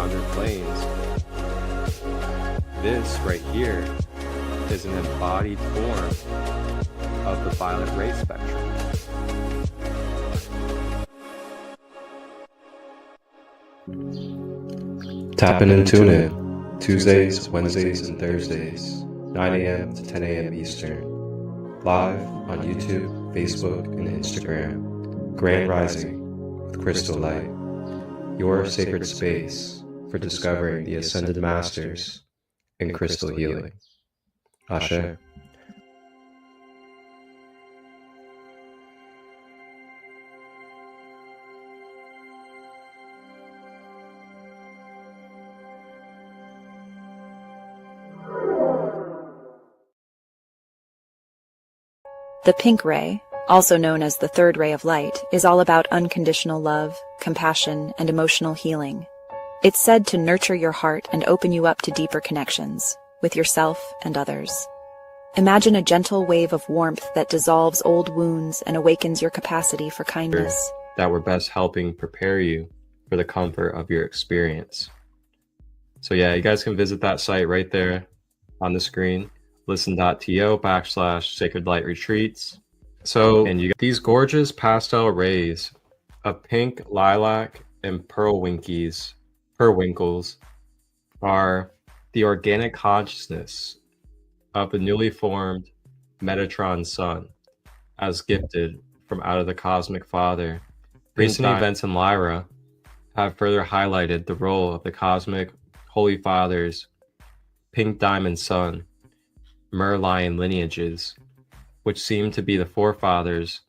rounder planes. This right here is an embodied form of the violet ray spectrum. Tap in and tune in Tuesdays, Wednesdays, and Thursdays, 9 a.m. to 10 a.m. Eastern. Live on YouTube, Facebook, and Instagram. Grand Rising with ChristoLight, your sacred space for discovering the Ascended Masters and crystal healing. Ashe. The pink ray, also known as the third ray of light, is all about unconditional love, compassion, and emotional healing. It's said to nurture your heart and open you up to deeper connections with yourself and others. Imagine a gentle wave of warmth that dissolves old wounds and awakens your capacity for kindness. That were best helping prepare you for the comfort of your experience. So yeah, you guys can visit that site right there on the screen. Listen.to/Sacred Light Retreats. So, and you got these gorgeous pastel rays of pink, lilac, and periwinkles are the organic consciousness of the newly formed Metatron Sun, as gifted from out of the Cosmic Father. Recent events in Lyra have further highlighted the role of the Cosmic Holy Father's Pink Diamond Sun Merlion lineages, which seem to be the forefathers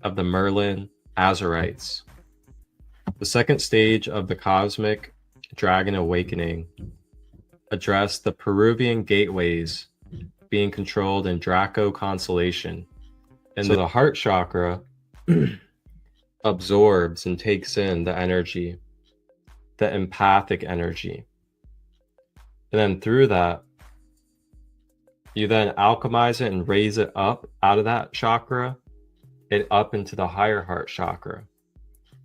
of the Merlin Azurites. The second stage of the Cosmic Dragon Awakening addressed the Peruvian gateways being controlled in Draco constellation, and so the heart chakra absorbs and takes in the energy, the empathic energy, and then through that you then alchemize it and raise it up out of that chakra and up into the higher heart chakra.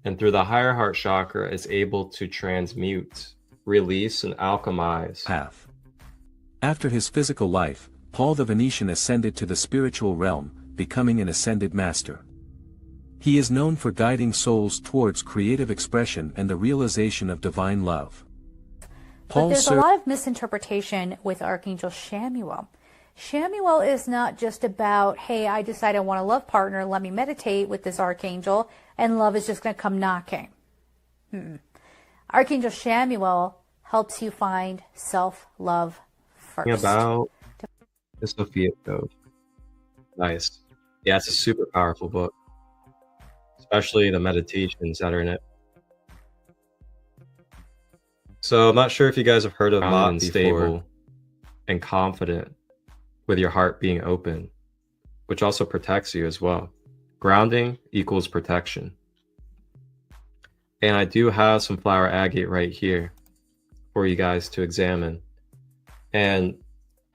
And through the higher heart chakra, it's able to transmute, release, and alchemize. Path. After his physical life, Paul the Venetian ascended to the spiritual realm, becoming an ascended master. He is known for guiding souls towards creative expression and the realization of divine love. But there's a lot of misinterpretation with Archangel Chamuel. Chamuel is not just about, hey, I decide I want a love partner, let me meditate with this archangel, and love is just going to come knocking. Archangel Chamuel helps you find self-love first. About the Sophia Code. Nice. Yeah, it's a super powerful book, especially the meditations that are in it. So I'm not sure if you guys have heard of not stable and confident, with your heart being open, which also protects you as well. Grounding equals protection. And I do have some flower agate right here for you guys to examine. And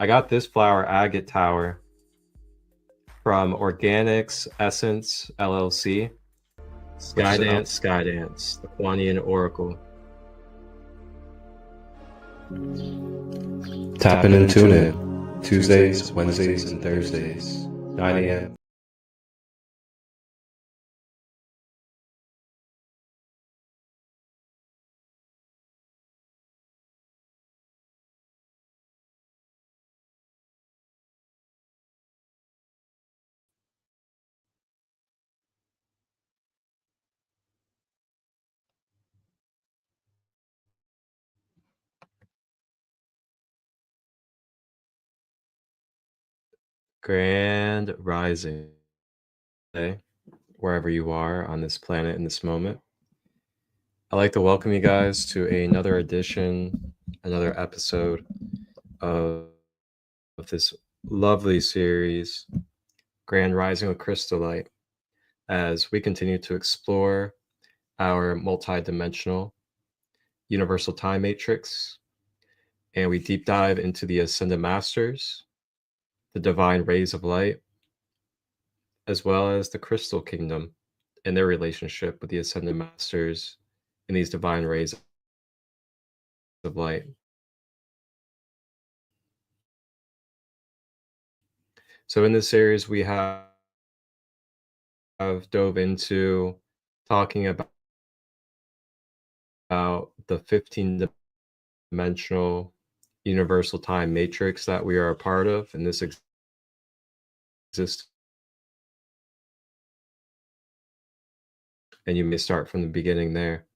I got this flower agate tower from Organics Essence LLC. Skydance, the Kuanian Oracle. Tap in and tune in Tuesdays, Wednesdays, and Thursdays, 9 a.m. Grand Rising, wherever you are on this planet in this moment. I'd like to welcome you guys to another edition, another episode of this lovely series, Grand Rising with ChristoLight, as we continue to explore our multi-dimensional universal time matrix, and we deep dive into the Ascended Masters, the divine rays of light, as well as the crystal kingdom and their relationship with the Ascended Masters and these divine rays of light. So in this series, we have dove into talking about the 15-dimensional universal time matrix that we are a part of, and this exists. And you may start from the beginning there.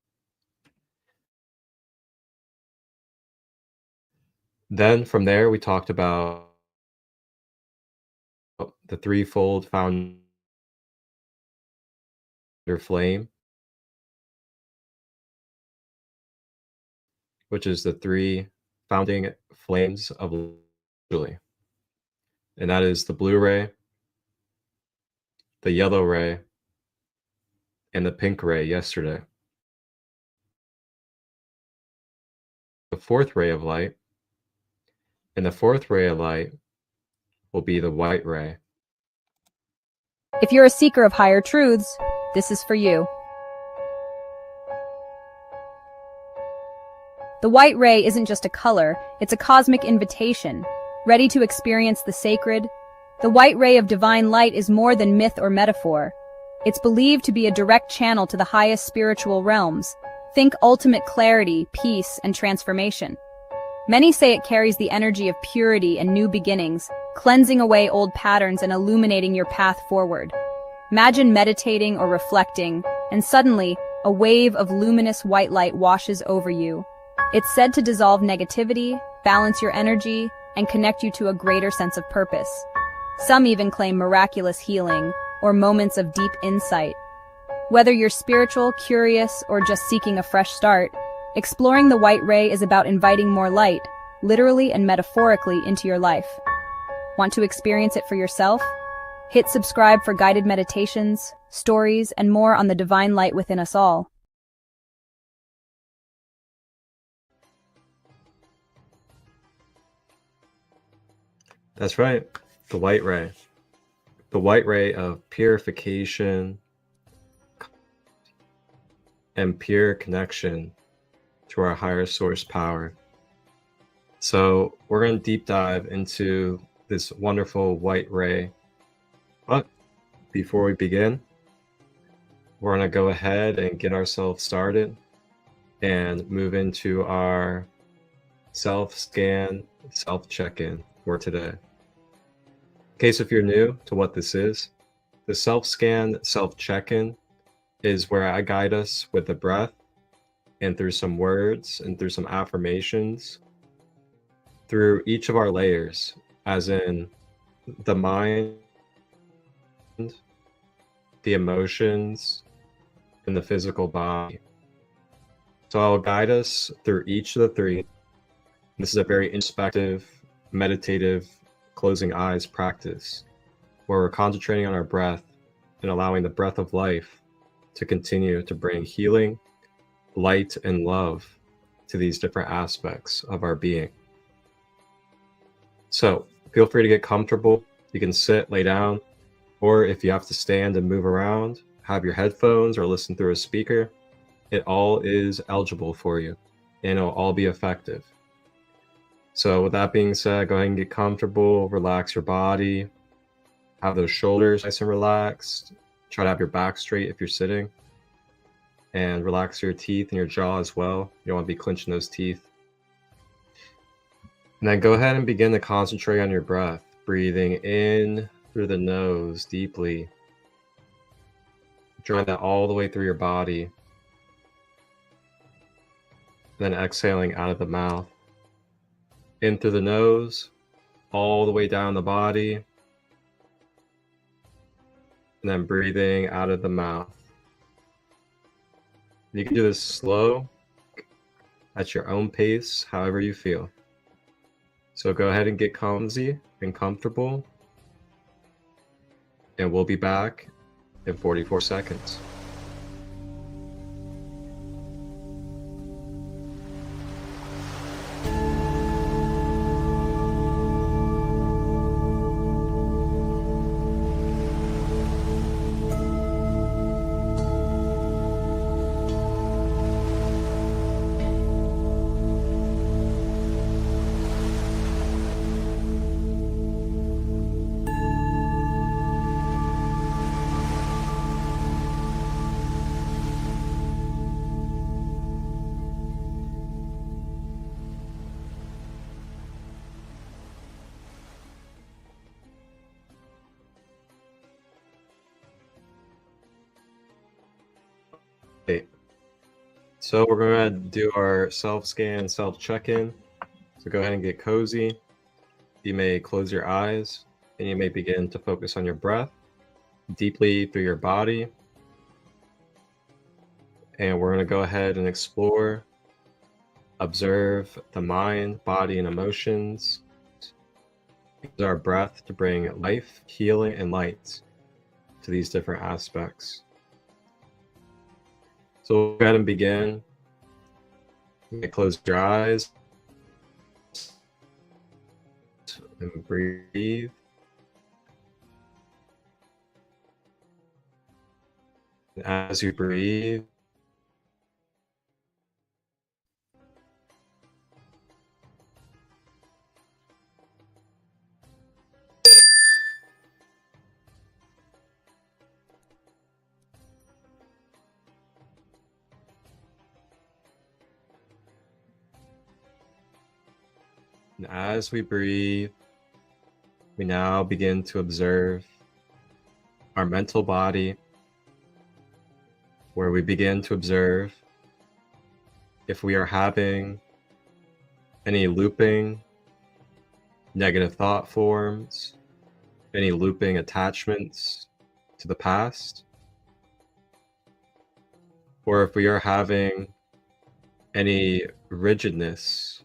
Then from there, we talked about the threefold founder flame, which is the three founding flames of Julie. And that is the blue ray, the yellow ray, and the pink ray yesterday. The fourth ray of light, and the fourth ray of light will be the white ray. If you're a seeker of higher truths, this is for you. The white ray isn't just a color, it's a cosmic invitation. Ready to experience the sacred? The white ray of divine light is more than myth or metaphor. It's believed to be a direct channel to the highest spiritual realms. Think ultimate clarity, peace, and transformation. Many say it carries the energy of purity and new beginnings, cleansing away old patterns and illuminating your path forward. Imagine meditating or reflecting, and suddenly, a wave of luminous white light washes over you. It's said to dissolve negativity, balance your energy, and connect you to a greater sense of purpose. Some even claim miraculous healing, or moments of deep insight. Whether you're spiritual, curious, or just seeking a fresh start, exploring the white ray is about inviting more light, literally and metaphorically, into your life. Want to experience it for yourself? Hit subscribe for guided meditations, stories, and more on the divine light within us all. That's right, the white ray. The white ray of purification and pure connection to our higher source power. So we're going to deep dive into this wonderful white ray. But before we begin, we're going to go ahead and get ourselves started and move into our self-scan, self-check-in for today. In case if you're new to what this is, the self-scan, self-check-in is where I guide us with the breath and through some words and through some affirmations through each of our layers, as in the mind, the emotions, and the physical body. So I'll guide us through each of the three. This is a very introspective, meditative, closing eyes practice where we're concentrating on our breath and allowing the breath of life to continue to bring healing, light, and love to these different aspects of our being. So feel free to get comfortable. You can sit, lay down, or if you have to stand and move around, have your headphones or listen through a speaker. It all is eligible for you, and it'll all be effective. So with that being said, go ahead and get comfortable, relax your body, have those shoulders nice and relaxed. Try to have your back straight if you're sitting, and relax your teeth and your jaw as well. You don't want to be clenching those teeth. And then go ahead and begin to concentrate on your breath, breathing in through the nose deeply, drawing that all the way through your body, then exhaling out of the mouth. In through the nose, all the way down the body, and then breathing out of the mouth. You can do this slow, at your own pace, however you feel. So go ahead and get cozy and comfortable, and we'll be back in 44 seconds. Okay. So we're going to do our self-scan, self-check-in. So go ahead and get cozy. You may close your eyes and you may begin to focus on your breath deeply through your body. And we're going to go ahead and explore, observe the mind, body, and emotions. Use our breath to bring life, healing, and light to these different aspects. So we'll go ahead and begin. You may close your eyes and breathe. And as you breathe, we now begin to observe our mental body, where we begin to observe if we are having any looping negative thought forms, any looping attachments to the past, or if we are having any rigidness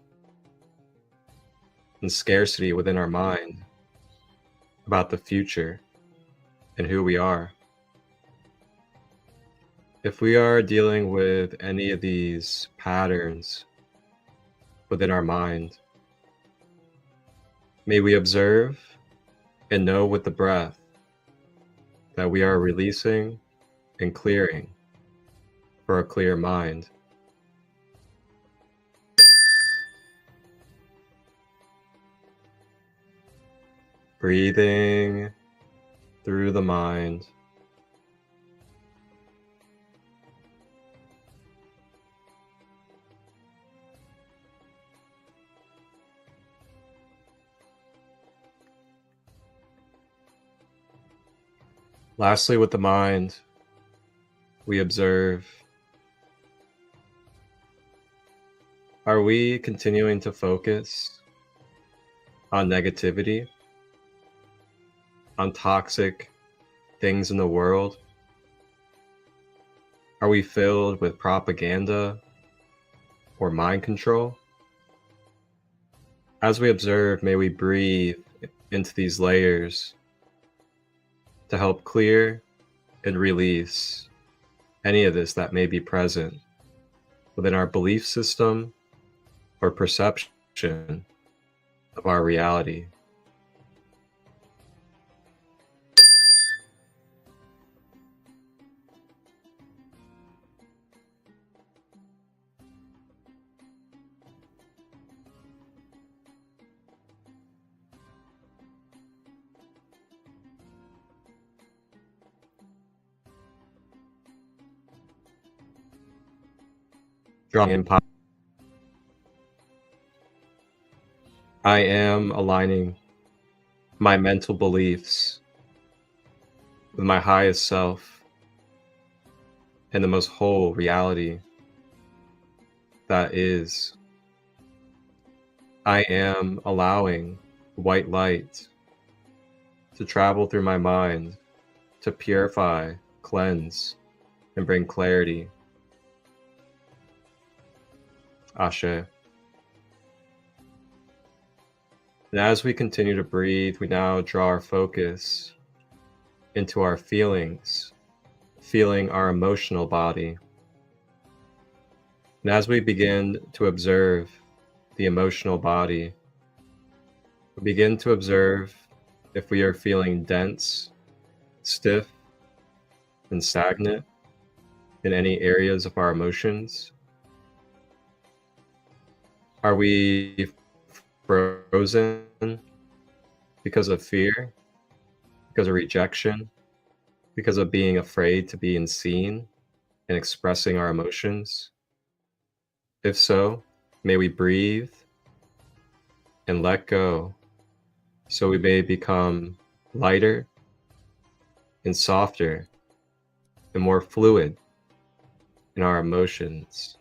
and scarcity within our mind about the future and who we are. If we are dealing with any of these patterns within our mind, may we observe and know with the breath that we are releasing and clearing for a clear mind. Breathing through the mind. Lastly, with the mind, we observe, are we continuing to focus on negativity, on toxic things in the world? Are we filled with propaganda or mind control? As we observe, may we breathe into these layers to help clear and release any of this that may be present within our belief system or perception of our reality. Drawing in. I am aligning my mental beliefs with my highest self and the most whole reality that is. I am allowing white light to travel through my mind to purify, cleanse, and bring clarity. Ashe. And as we continue to breathe, we now draw our focus into our feelings, feeling our emotional body. And as we begin to observe the emotional body, we begin to observe if we are feeling dense, stiff, and stagnant in any areas of our emotions. Are we frozen because of fear, because of rejection, because of being afraid to being seen and expressing our emotions? If so, may we breathe and let go so we may become lighter and softer and more fluid in our emotions.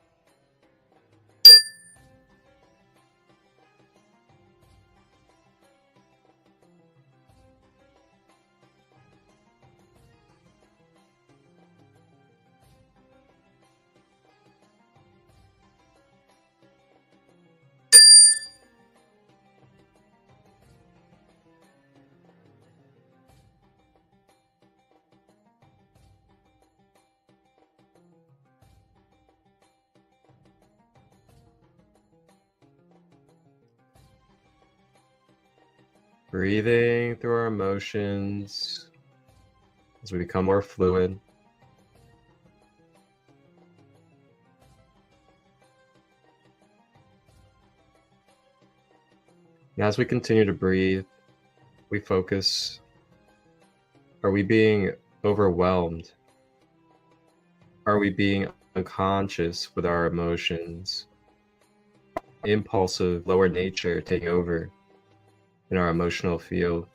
Breathing through our emotions as we become more fluid. And as we continue to breathe, we focus. Are we being overwhelmed? Are we being unconscious with our emotions? Impulsive, lower nature taking over in our emotional field?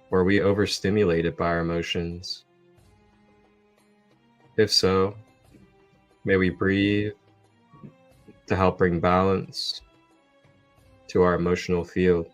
Or are we overstimulated by our emotions? If so, may we breathe to help bring balance to our emotional field.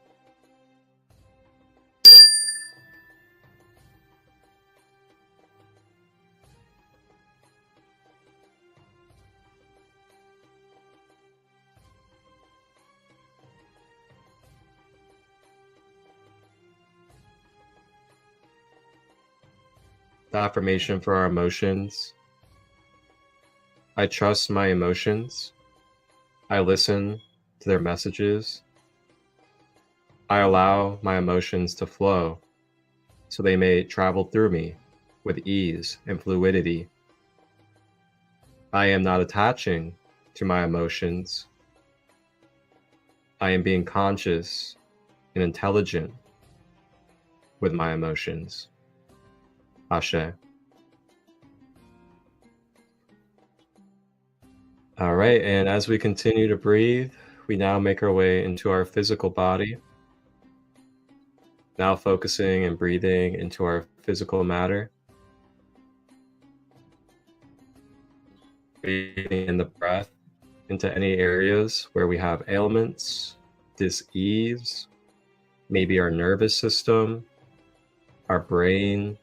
The affirmation for our emotions. I trust my emotions. I listen to their messages. I allow my emotions to flow so they may travel through me with ease and fluidity. I am not attaching to my emotions. I am being conscious and intelligent with my emotions. Ashe. All right, and as we continue to breathe, we now make our way into our physical body. Now focusing and breathing into our physical matter. Breathing in the breath into any areas where we have ailments, dis-ease, maybe our nervous system, our brain,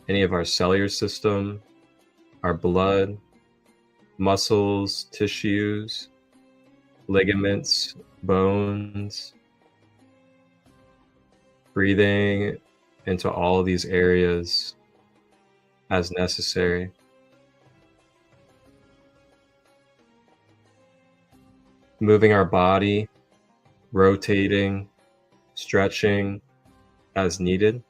any of our cellular system, our blood, muscles, tissues, ligaments, bones. Breathing into all of these areas as necessary. Moving our body, rotating, stretching as needed.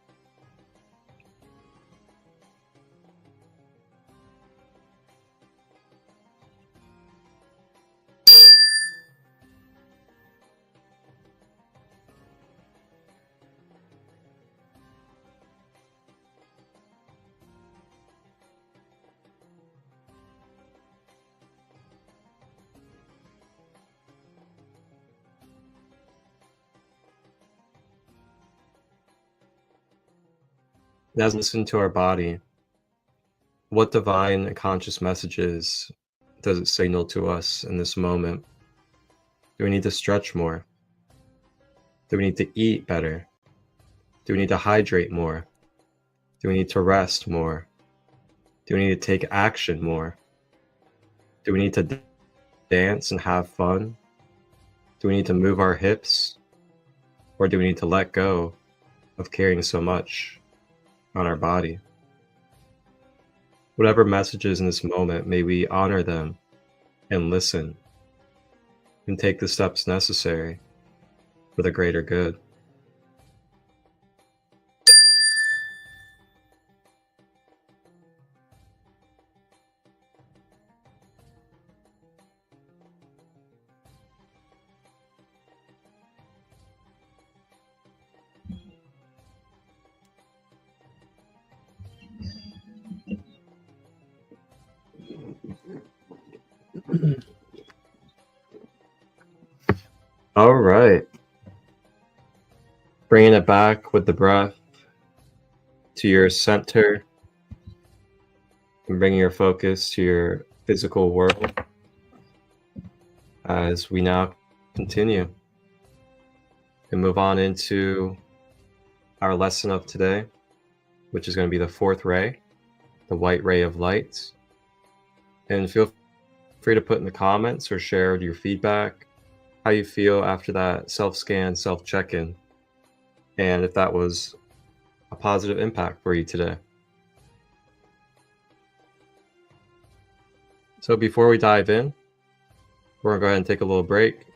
And as we listen to our body, what divine and conscious messages does it signal to us in this moment? Do we need to stretch more? Do we need to eat better? Do we need to hydrate more? Do we need to rest more? Do we need to take action more? Do we need to dance and have fun? Do we need to move our hips? Or do we need to let go of carrying so much on our body? Whatever messages in this moment, may we honor them and listen and take the steps necessary for the greater good. All right. Bringing it back with the breath to your center. and bringing your focus to your physical world as we now continue and move on into our lesson of today, which is going to be the fourth ray, the white ray of light. And feel free to put in the comments or share your feedback, how you feel after that self-scan, self-check-in, and if that was a positive impact for you today. So before we dive in, we're going to go ahead and take a little break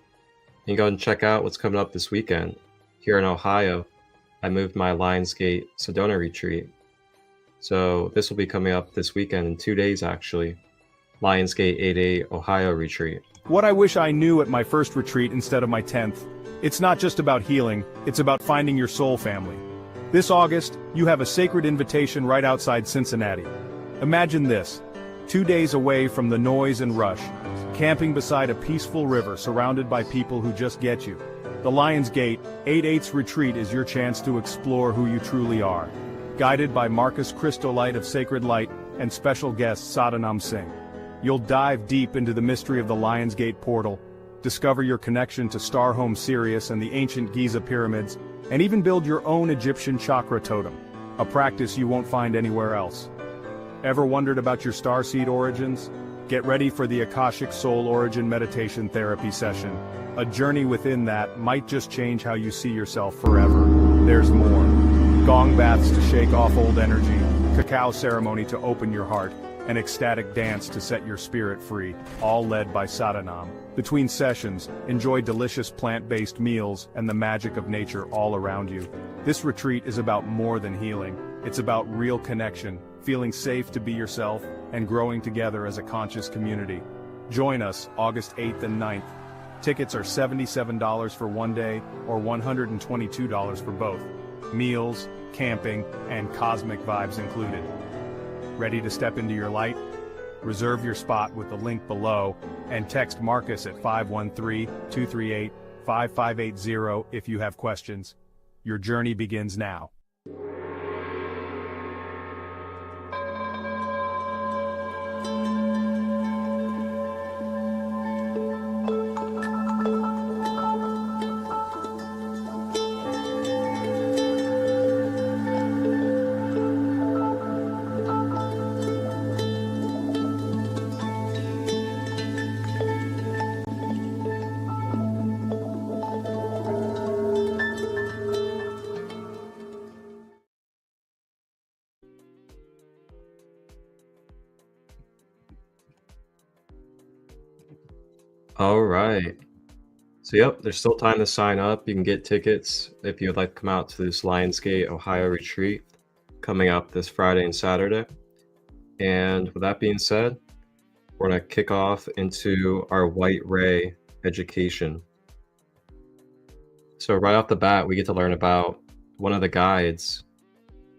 and go ahead and check out what's coming up this weekend. Here in Ohio, I moved my Lionsgate Sedona retreat. So this will be coming up this weekend in 2 days, actually. Lionsgate 8A Ohio retreat. What I wish I knew at my first retreat instead of my 10th. It's not just about healing, it's about finding your soul family. This August, you have a sacred invitation right outside Cincinnati. Imagine this, 2 days away from the noise and rush, camping beside a peaceful river surrounded by people who just get you. The Lionsgate 8/8 retreat is your chance to explore who you truly are. Guided by ChristoLight of Sacred Light and special guest Sadhanam Singh. You'll dive deep into the mystery of the Lionsgate portal, discover your connection to Star Home Sirius and the ancient Giza pyramids, and even build your own Egyptian chakra totem, a practice you won't find anywhere else. Ever wondered about your starseed origins? Get ready for the Akashic Soul Origin Meditation Therapy session. A journey within that might just change how you see yourself forever. There's more. Gong baths to shake off old energy, cacao ceremony to open your heart, an ecstatic dance to set your spirit free, all led by Sadhanam. Between sessions, enjoy delicious plant-based meals and the magic of nature all around you. This retreat is about more than healing. It's about real connection, feeling safe to be yourself, and growing together as a conscious community. Join us August 8th and 9th. Tickets are $77 for 1 day or $122 for both. Meals, camping, and cosmic vibes included. Ready to step into your light? Reserve your spot with the link below and text Marcus at 513-238-5580 if you have questions. Your journey begins now. All right. So yep, there's still time to sign up. You can get tickets if you'd like to come out to this Lionsgate Ohio retreat coming up this Friday and Saturday. And with that being said, we're going to kick off into our white ray education. So right off the bat, we get to learn about one of the guides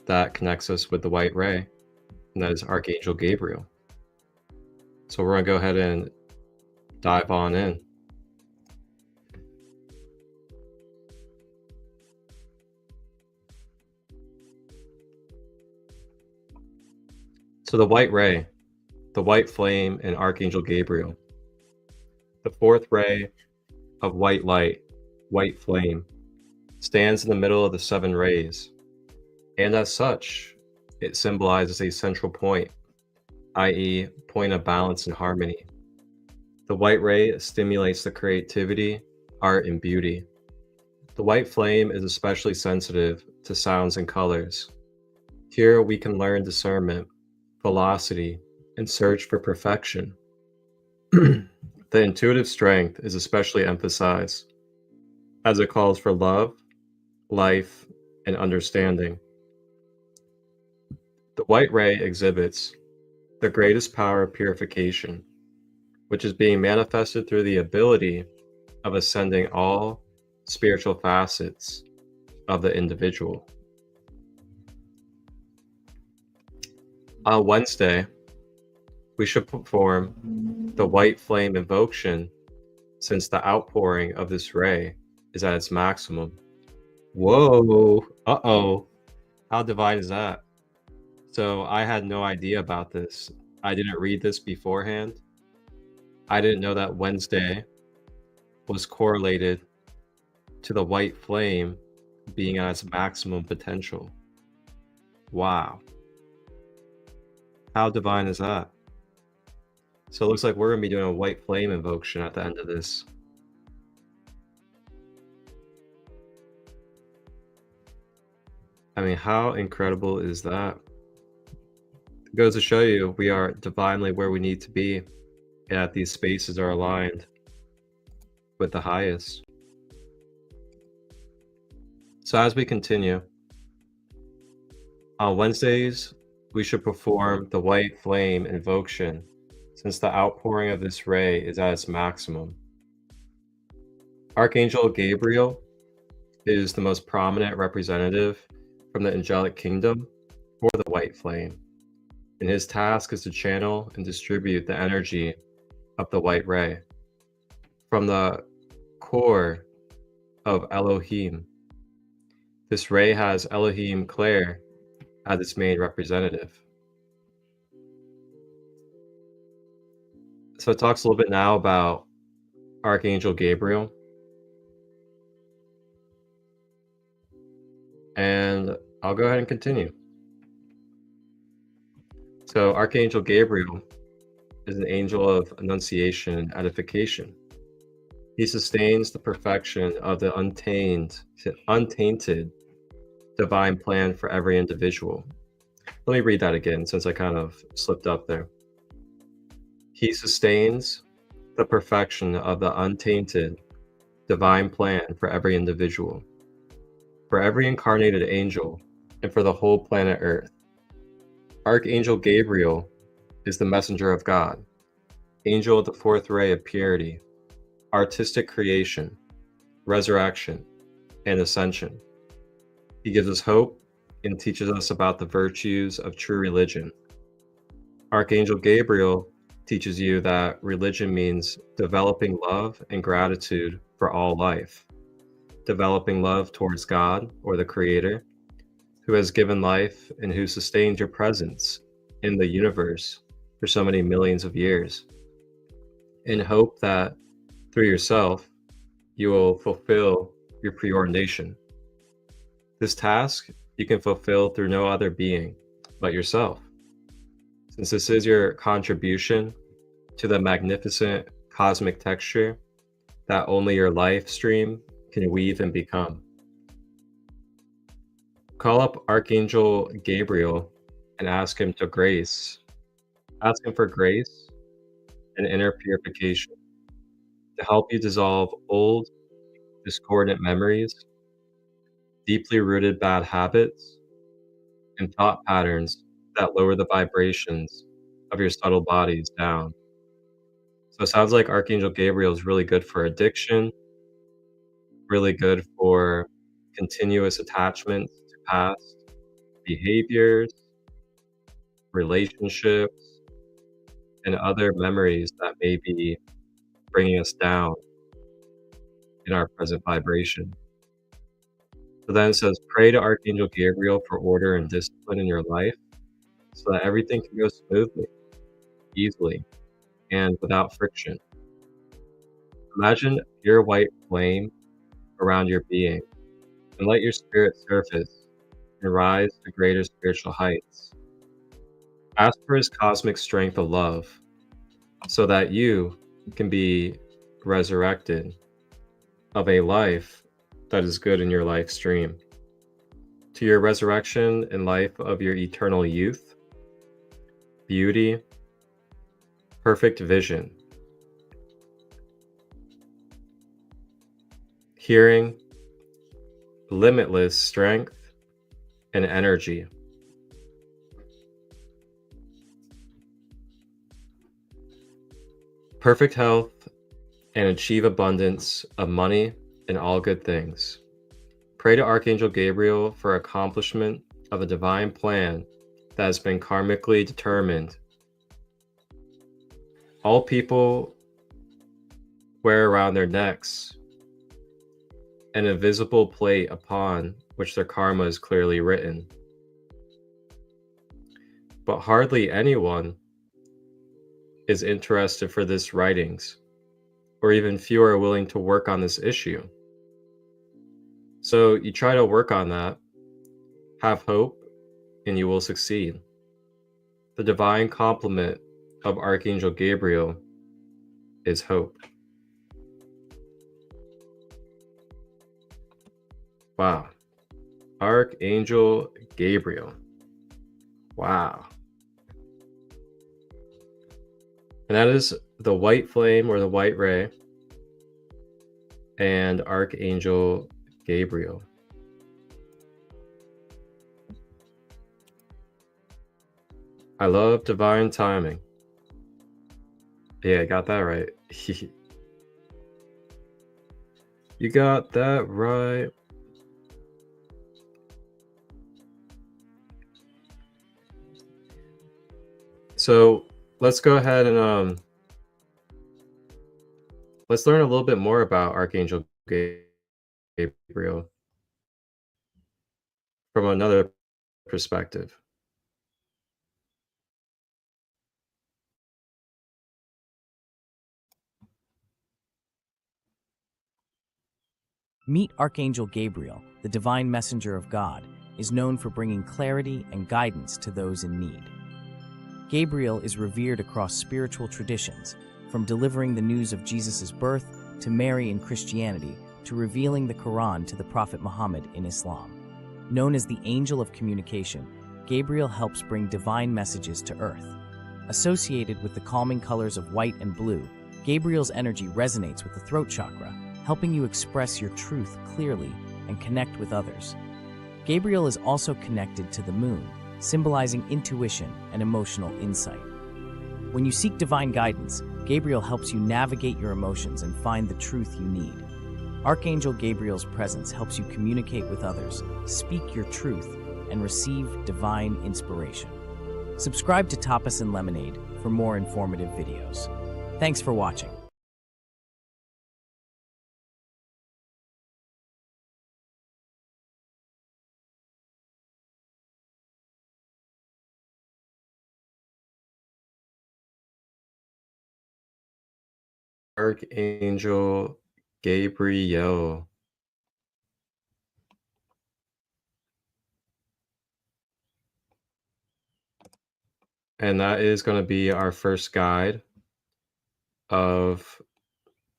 that connects us with the white ray, and that is Archangel Gabriel. So we're going to go ahead and dive on in. So the white ray, the white flame, and Archangel Gabriel. The fourth ray of white light, white flame, stands in the middle of the 7 rays, and as such, it symbolizes a central point, i.e., point of balance and harmony. The white ray stimulates the creativity, art, and beauty. The white flame is especially sensitive to sounds and colors. Here we can learn discernment, velocity, and search for perfection. The intuitive strength is especially emphasized, as it calls for love, life, and understanding. The white ray exhibits the greatest power of purification, which is being manifested through the ability of ascending all spiritual facets of the individual. On Wednesday, we should perform the white flame invocation, since the outpouring of this ray is at its maximum. Whoa, uh-oh, how divine is that? So I had no idea about this I didn't read this beforehand. I didn't know that Wednesday was correlated to the white flame being at its maximum potential. Wow. How divine is that? So it looks like we're going to be doing a white flame invocation at the end of this. I mean, how incredible is that? It goes to show you we are divinely where we need to be, and that these spaces are aligned with the highest. So as we continue, on Wednesdays, we should perform the white flame invocation, since the outpouring of this ray is at its maximum. Archangel Gabriel is the most prominent representative from the angelic kingdom for the white flame, and his task is to channel and distribute the energy of the white ray from the core of Elohim. This ray has Elohim Claire as its main representative. So it talks a little bit now about Archangel Gabriel. And I'll go ahead and continue. So Archangel Gabriel is an angel of annunciation and edification. He sustains the perfection of the untainted divine plan for every individual. Let me read that again since I kind of slipped up there. He sustains the perfection of the untainted divine plan for every individual, for every incarnated angel, and for the whole planet Earth. Archangel Gabriel is the messenger of God, angel of the fourth ray of purity, artistic creation, resurrection, and ascension. He gives us hope and teaches us about the virtues of true religion. Archangel Gabriel teaches you that religion means developing love and gratitude for all life, developing love towards God or the Creator, who has given life and who sustained your presence in the universe for so many millions of years, in hope that through yourself, you will fulfill your preordination. This task you can fulfill through no other being but yourself, since this is your contribution to the magnificent cosmic texture that only your life stream can weave and become. Call up Archangel Gabriel and ask him for grace and inner purification to help you dissolve old, discordant memories, deeply rooted bad habits, and thought patterns that lower the vibrations of your subtle bodies down. So it sounds like Archangel Gabriel is really good for addiction, really good for continuous attachments to past behaviors, relationships, and other memories that may be bringing us down in our present vibration. So then it says, pray to Archangel Gabriel for order and discipline in your life so that everything can go smoothly, easily, and without friction. Imagine a pure white flame around your being and let your spirit surface and rise to greater spiritual heights. Ask for his cosmic strength of love so that you can be resurrected of a life that is good in your life stream, to your resurrection and life of your eternal youth, beauty, perfect vision, hearing, limitless strength, and energy. Perfect health and achieve abundance of money and all good things. Pray to Archangel Gabriel for accomplishment of a divine plan that has been karmically determined. All people wear around their necks an invisible plate upon which their karma is clearly written. But hardly anyone is interested for this writings, or even few are willing to work on this issue. So you try to work on that, have hope, and you will succeed. The divine complement of Archangel Gabriel is hope. Wow. Archangel Gabriel. Wow. And that is the white flame or the white ray and Archangel Gabriel. I love divine timing. Yeah, I got that right. You got that right. So let's go ahead and let's learn a little bit more about Archangel Gabriel from another perspective. Meet Archangel Gabriel, the divine messenger of God, is known for bringing clarity and guidance to those in need. Gabriel is revered across spiritual traditions, from delivering the news of Jesus' birth to Mary in Christianity to revealing the Quran to the Prophet Muhammad in Islam. Known as the Angel of Communication, Gabriel helps bring divine messages to Earth. Associated with the calming colors of white and blue, Gabriel's energy resonates with the throat chakra, helping you express your truth clearly and connect with others. Gabriel is also connected to the moon, symbolizing intuition and emotional insight. When you seek divine guidance, Gabriel helps you navigate your emotions and find the truth you need. Archangel Gabriel's presence helps you communicate with others, speak your truth, and receive divine inspiration. Subscribe to Tapas and Lemonade for more informative videos. Thanks for watching. Archangel Gabriel. And that is going to be our first guide of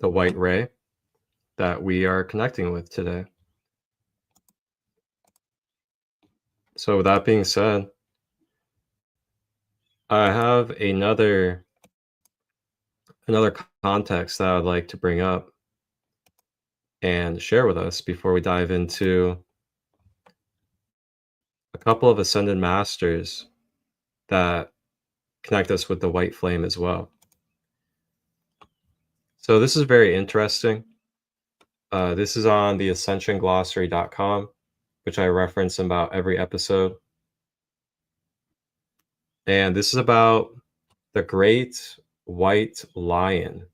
the white ray that we are connecting with today. So with that being said, I have another context that I'd like to bring up and share with us before we dive into a couple of ascended masters that connect us with the white flame as well. So this is very interesting. This is on the ascensionglossary.com, which I reference in about every episode. And this is about the great white lion.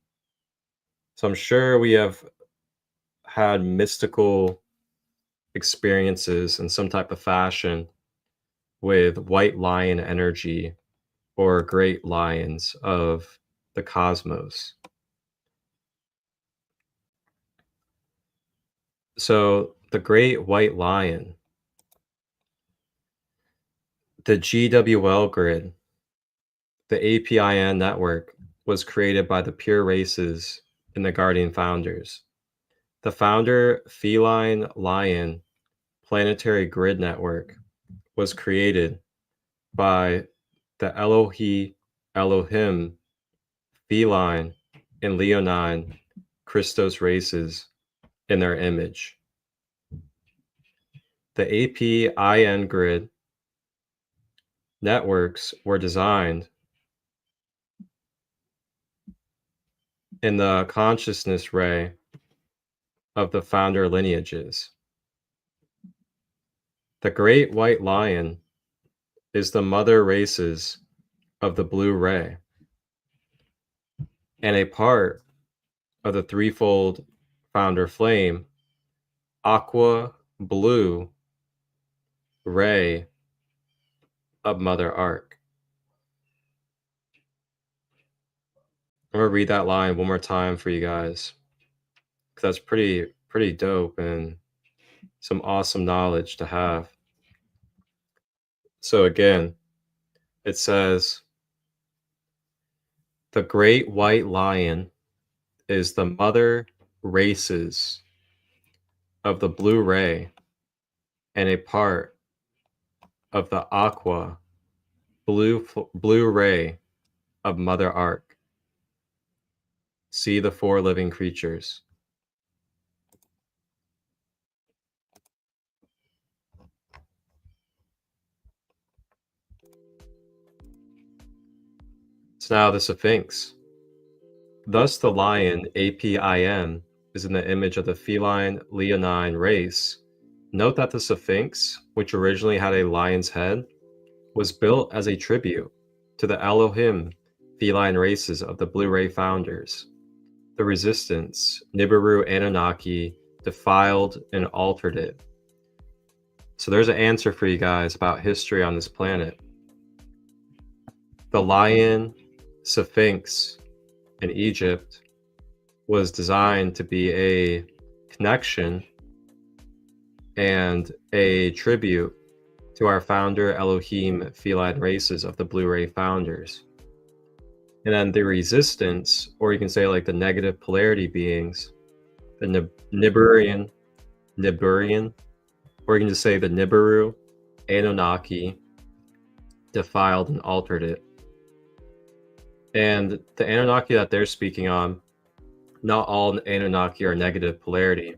So I'm sure we have had mystical experiences in some type of fashion with white lion energy or great lions of the cosmos. So the great white lion, the GWL grid, the APIN network was created by the pure races and the guardian founders. The founder feline lion planetary grid network was created by the Elohim feline and leonine Christos races in their image. The APIN grid networks were designed in the consciousness ray of the founder lineages. The great white lion is the mother races of the blue ray and a part of the threefold founder flame, aqua blue ray of Mother Ark. I'm gonna read that line one more time for you guys, because that's pretty dope and some awesome knowledge to have. So again, it says, the great white lion is the mother races of the blue ray and a part of the aqua blue ray of Mother Ark. See the 4 living creatures. So now the Sphinx. Thus the lion, APIN, is in the image of the feline leonine race. Note that the Sphinx, which originally had a lion's head, was built as a tribute to the Elohim feline races of the Blu-ray founders. The resistance, Nibiru Anunnaki, defiled and altered it. So there's an answer for you guys about history on this planet. The lion Sphinx in Egypt was designed to be a connection and a tribute to our founder Elohim feline races of the Blu-ray founders. And then the resistance, or you can say like the negative polarity beings, the Niburian, or you can just say the Nibiru Anunnaki, defiled and altered it. And the Anunnaki that they're speaking on, not all Anunnaki are negative polarity,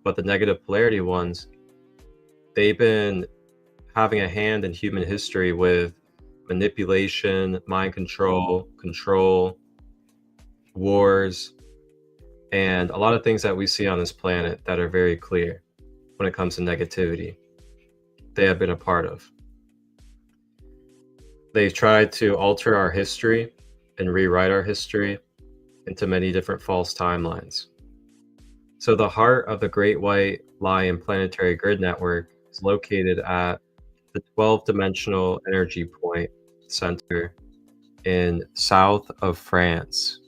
but the negative polarity ones, they've been having a hand in human history with manipulation, mind control, wars, and a lot of things that we see on this planet that are very clear when it comes to negativity. They have been a part of. They've tried to alter our history and rewrite our history into many different false timelines. So the heart of the Great White Lion Planetary Grid Network is located at the 12-dimensional energy point center in south of France.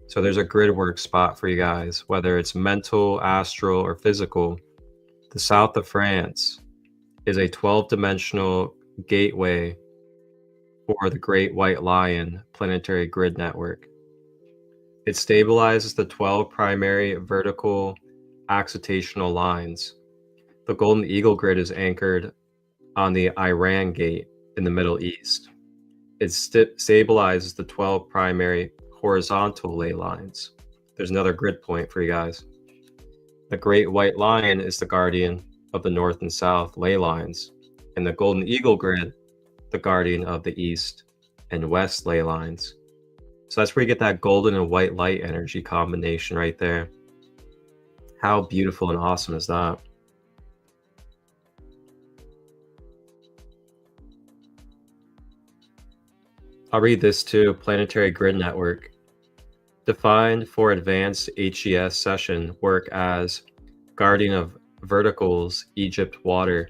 So there's a grid work spot for you guys, whether it's mental, astral, or physical. The south of France is a 12-dimensional gateway for the Great White Lion Planetary Grid Network. It stabilizes the 12 primary vertical excitational lines. The Golden Eagle Grid is anchored on the Iran Gate in the Middle East. It stabilizes the 12 primary horizontal ley lines. There's another grid point for you guys. The Great White Lion is the guardian of the North and South ley lines, and the Golden Eagle Grid, the guardian of the East and West ley lines. So that's where you get that golden and white light energy combination right there. How beautiful and awesome is that? I'll read this too. Planetary Grid Network. Defined for advanced HES session work as guardian of verticals, Egypt water.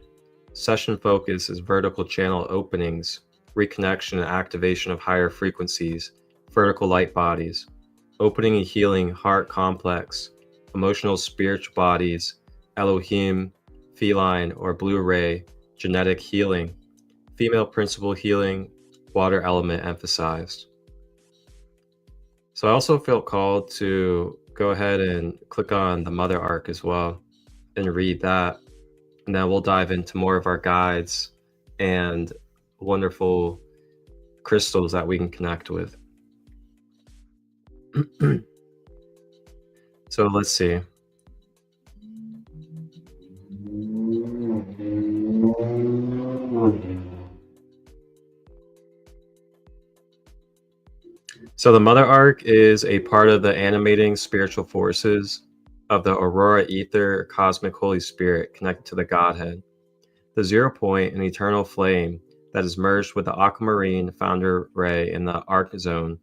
Session focus is vertical channel openings, reconnection and activation of higher frequencies, vertical light bodies, opening and healing heart complex, emotional spiritual bodies, Elohim, feline or blue ray, genetic healing, female principle healing, water element emphasized. So I also felt called to go ahead and click on the Mother Ark as well and read that. And then we'll dive into more of our guides and wonderful crystals that we can connect with. So let's see. So the Mother Ark is a part of the animating spiritual forces of the Aurora Ether Cosmic Holy Spirit connected to the Godhead. The 0 point, an eternal flame that is merged with the aquamarine founder ray in the Arc Zone,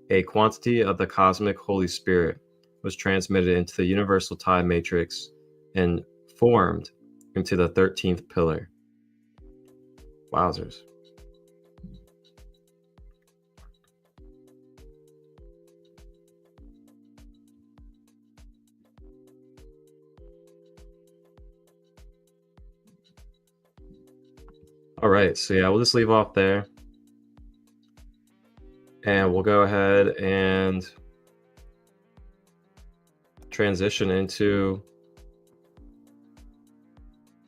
a quantity of the Cosmic Holy Spirit was transmitted into the universal time matrix and formed into the 13th pillar. Wowzers. All right, so yeah, we'll just leave off there. And we'll go ahead and transition into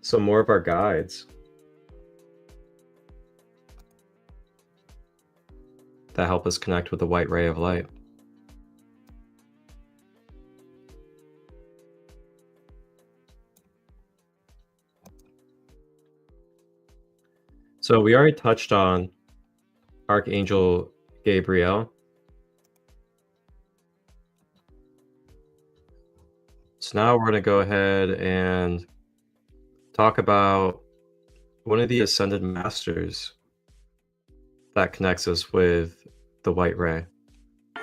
some more of our guides that help us connect with the white ray of light. So we already touched on Archangel Gabriel. So now we're going to go ahead and talk about one of the ascended masters that connects us with the white ray.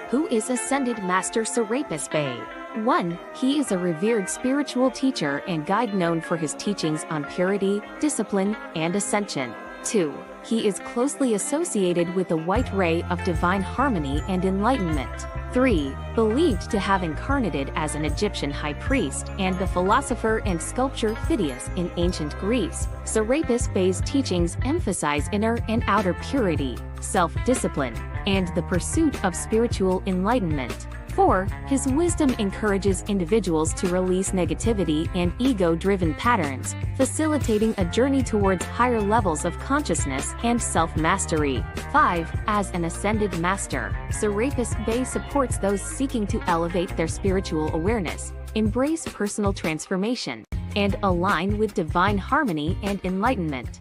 Who is Ascended Master Serapis Bey? 1. He is a revered spiritual teacher and guide known for his teachings on purity, discipline, and ascension. 2. He is closely associated with the white ray of divine harmony and enlightenment. 3. Believed to have incarnated as an Egyptian high priest and the philosopher and sculptor Phidias in ancient Greece, Serapis Bey's teachings emphasize inner and outer purity, self-discipline, and the pursuit of spiritual enlightenment. 4. His wisdom encourages individuals to release negativity and ego-driven patterns, facilitating a journey towards higher levels of consciousness and self-mastery. 5. As an ascended master, Serapis Bey supports those seeking to elevate their spiritual awareness, embrace personal transformation, and align with divine harmony and enlightenment.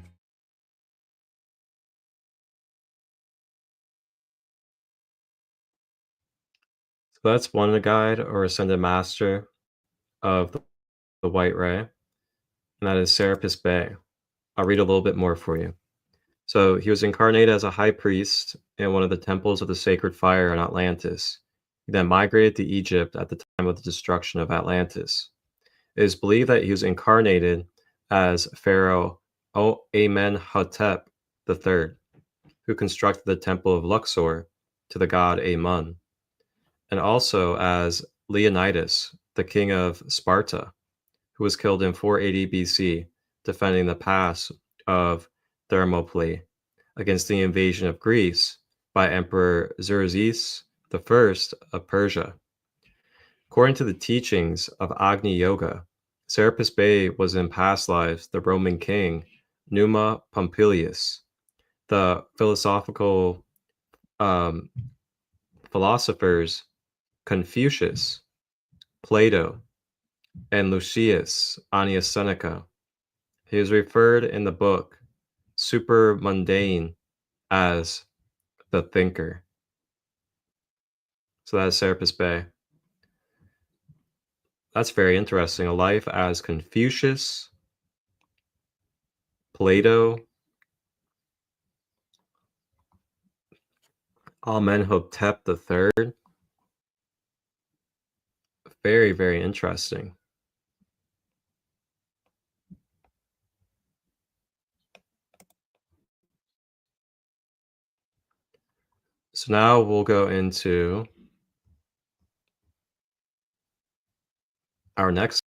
So that's one guide or ascended master of the white ray, and that is Serapis Bey. I'll read a little bit more for you. So he was incarnated as a high priest in one of the temples of the sacred fire in Atlantis. He then migrated to Egypt at the time of the destruction of Atlantis. It is believed that he was incarnated as Pharaoh Amenhotep III, who constructed the temple of Luxor to the god Amun, and also as Leonidas, the king of Sparta, who was killed in 480 BC, defending the pass of Thermopylae against the invasion of Greece by Emperor Xerxes I of Persia. According to the teachings of Agni Yoga, Serapis Bey was in past lives the Roman king Numa Pompilius, the philosophical philosophers Confucius, Plato, and Lucius Annius Seneca. He is referred in the book Super Mundane as the thinker. So that's Serapis Bey. That's very interesting. A life as Confucius, Plato, Amenhotep III. Very, very interesting. So now we'll go into our next.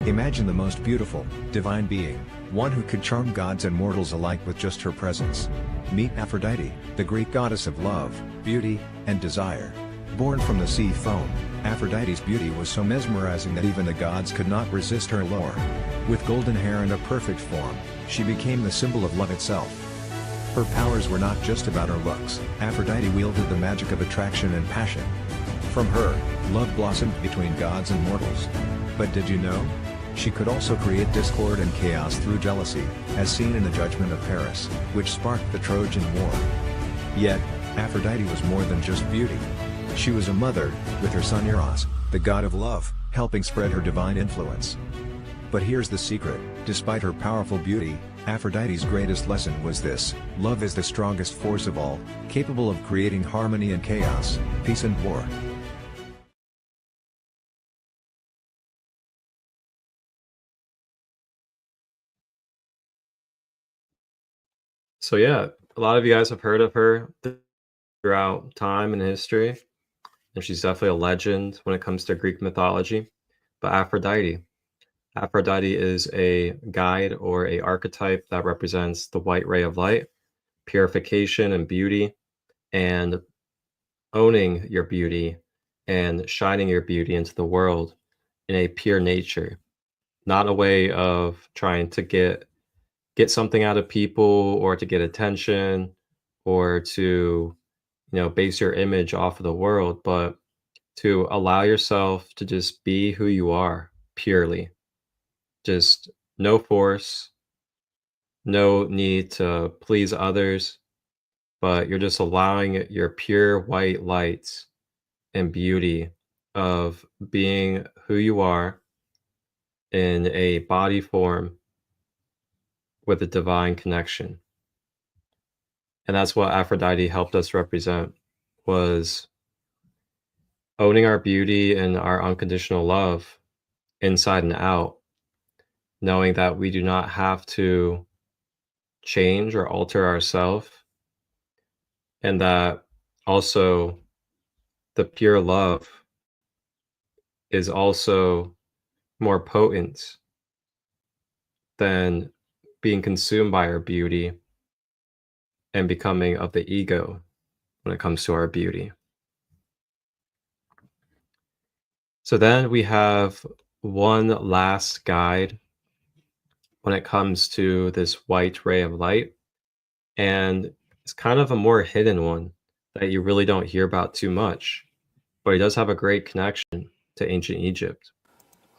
Imagine the most beautiful, divine being, one who could charm gods and mortals alike with just her presence. Meet Aphrodite, the Greek goddess of love, beauty, and desire. Born from the sea foam, Aphrodite's beauty was so mesmerizing that even the gods could not resist her lure. With golden hair and a perfect form, she became the symbol of love itself. Her powers were not just about her looks. Aphrodite wielded the magic of attraction and passion. From her, love blossomed between gods and mortals. But did you know? She could also create discord and chaos through jealousy, as seen in the Judgment of Paris, which sparked the Trojan War. Yet, Aphrodite was more than just beauty. She was a mother, with her son Eros, the god of love, helping spread her divine influence. But here's the secret: despite her powerful beauty, Aphrodite's greatest lesson was this: love is the strongest force of all, capable of creating harmony and chaos, peace and war. So yeah, a lot of you guys have heard of her throughout time and history, and she's definitely a legend when it comes to Greek mythology. But Aphrodite, Aphrodite is a guide or a archetype that represents the white ray of light, purification and beauty, and owning your beauty and shining your beauty into the world in a pure nature, not a way of trying to get something out of people or to get attention or to, base your image off of the world, but to allow yourself to just be who you are purely. Just no force, no need to please others, but you're just allowing your pure white light and beauty of being who you are in a body form with a divine connection. And that's what Aphrodite helped us represent, was owning our beauty and our unconditional love inside and out, knowing that we do not have to change or alter ourselves, and that also the pure love is also more potent than being consumed by our beauty and becoming of the ego when it comes to our beauty. So then we have one last guide when it comes to this white ray of light, and it's kind of a more hidden one that you really don't hear about too much, but it does have a great connection to ancient Egypt.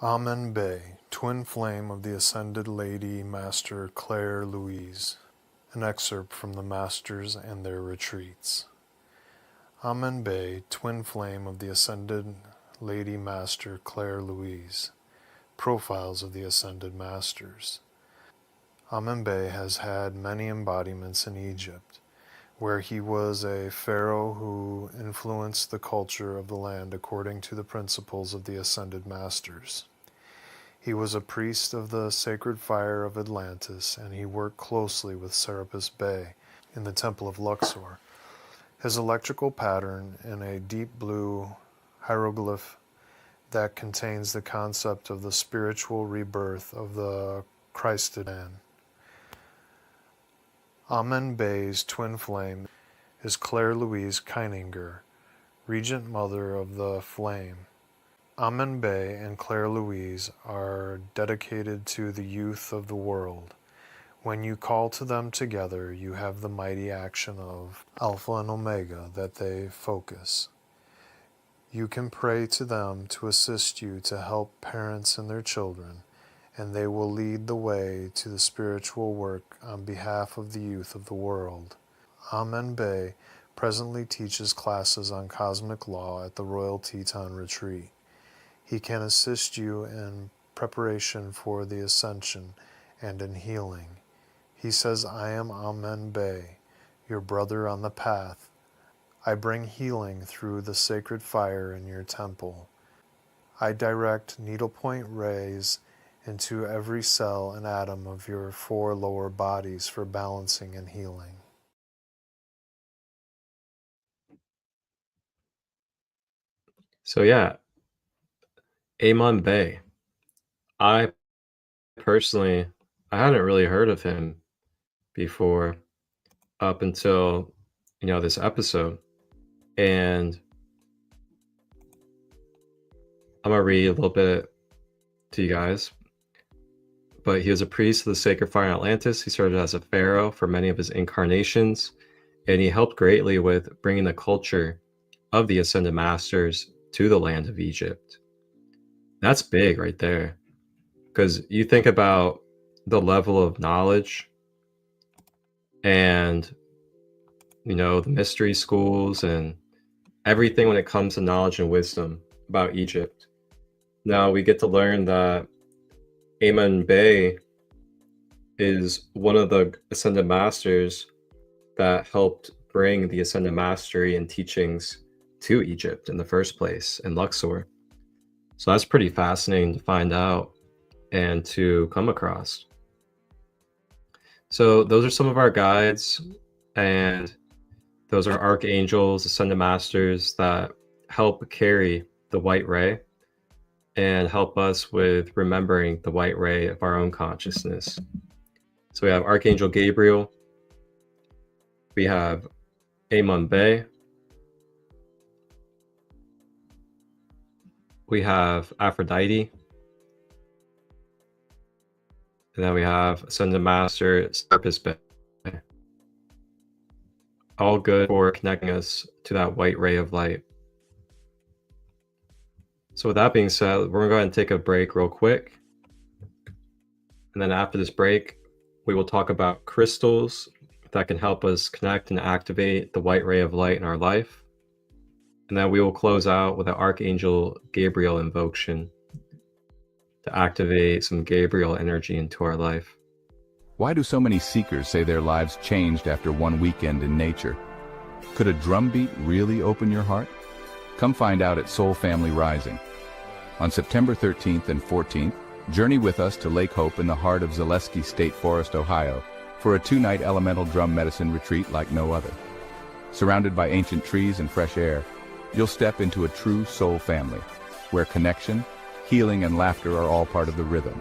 Amenbe, twin flame of the Ascended Lady Master Claire Louise. An excerpt from the Masters and their Retreats. Amenbe, twin flame of the Ascended Lady Master Claire Louise. Profiles of the Ascended Masters. Amenbe has had many embodiments in Egypt, where he was a pharaoh who influenced the culture of the land according to the principles of the Ascended Masters. He was a priest of the sacred fire of Atlantis, and he worked closely with Serapis Bey in the Temple of Luxor. His electrical pattern in a deep blue hieroglyph that contains the concept of the spiritual rebirth of the Christo-man. Amenbe's twin flame is Claire Louise Keininger, regent mother of the flame. Amenbe and Claire Louise are dedicated to the youth of the world. When you call to them together, you have the mighty action of Alpha and Omega that they focus. You can pray to them to assist you to help parents and their children, and they will lead the way to the spiritual work on behalf of the youth of the world. Amenbe presently teaches classes on cosmic law at the Royal Teton Retreat. He can assist you in preparation for the ascension and in healing. He says, I am Amenbe, your brother on the path. I bring healing through the sacred fire in your temple. I direct needlepoint rays into every cell and atom of your 4 lower bodies for balancing and healing. So yeah, Amon Bay. I personally, I hadn't really heard of him before up until, this episode. And I'm going to read a little bit to you guys. But he was a priest of the sacred fire in Atlantis. He served as a pharaoh for many of his incarnations, and he helped greatly with bringing the culture of the Ascended Masters to the land of Egypt. That's big right there, because you think about the level of knowledge and, the mystery schools and everything when it comes to knowledge and wisdom about Egypt. Now we get to learn that Amun Bey is one of the Ascended Masters that helped bring the Ascended Mastery and teachings to Egypt in the first place, in Luxor. So that's pretty fascinating to find out and to come across. So those are some of our guides, and those are archangels, Ascended Masters that help carry the white ray. and help us with remembering the white ray of our own consciousness. So we have Archangel Gabriel, we have Amun-Bay, we have Aphrodite, and then we have Ascended Master Serapis Bay. All good for connecting us to that white ray of light. So with that being said, we're going to go ahead and take a break real quick. And then after this break, we will talk about crystals that can help us connect and activate the white ray of light in our life. And then we will close out with an Archangel Gabriel invocation to activate some Gabriel energy into our life. Why do so many seekers say their lives changed after one weekend in nature? Could a drum beat really open your heart? Come find out at Soul Family Rising. On September 13th and 14th, journey with us to Lake Hope in the heart of Zaleski State Forest, Ohio, for a 2-night elemental drum medicine retreat like no other. Surrounded by ancient trees and fresh air, you'll step into a true soul family, where connection, healing, and laughter are all part of the rhythm.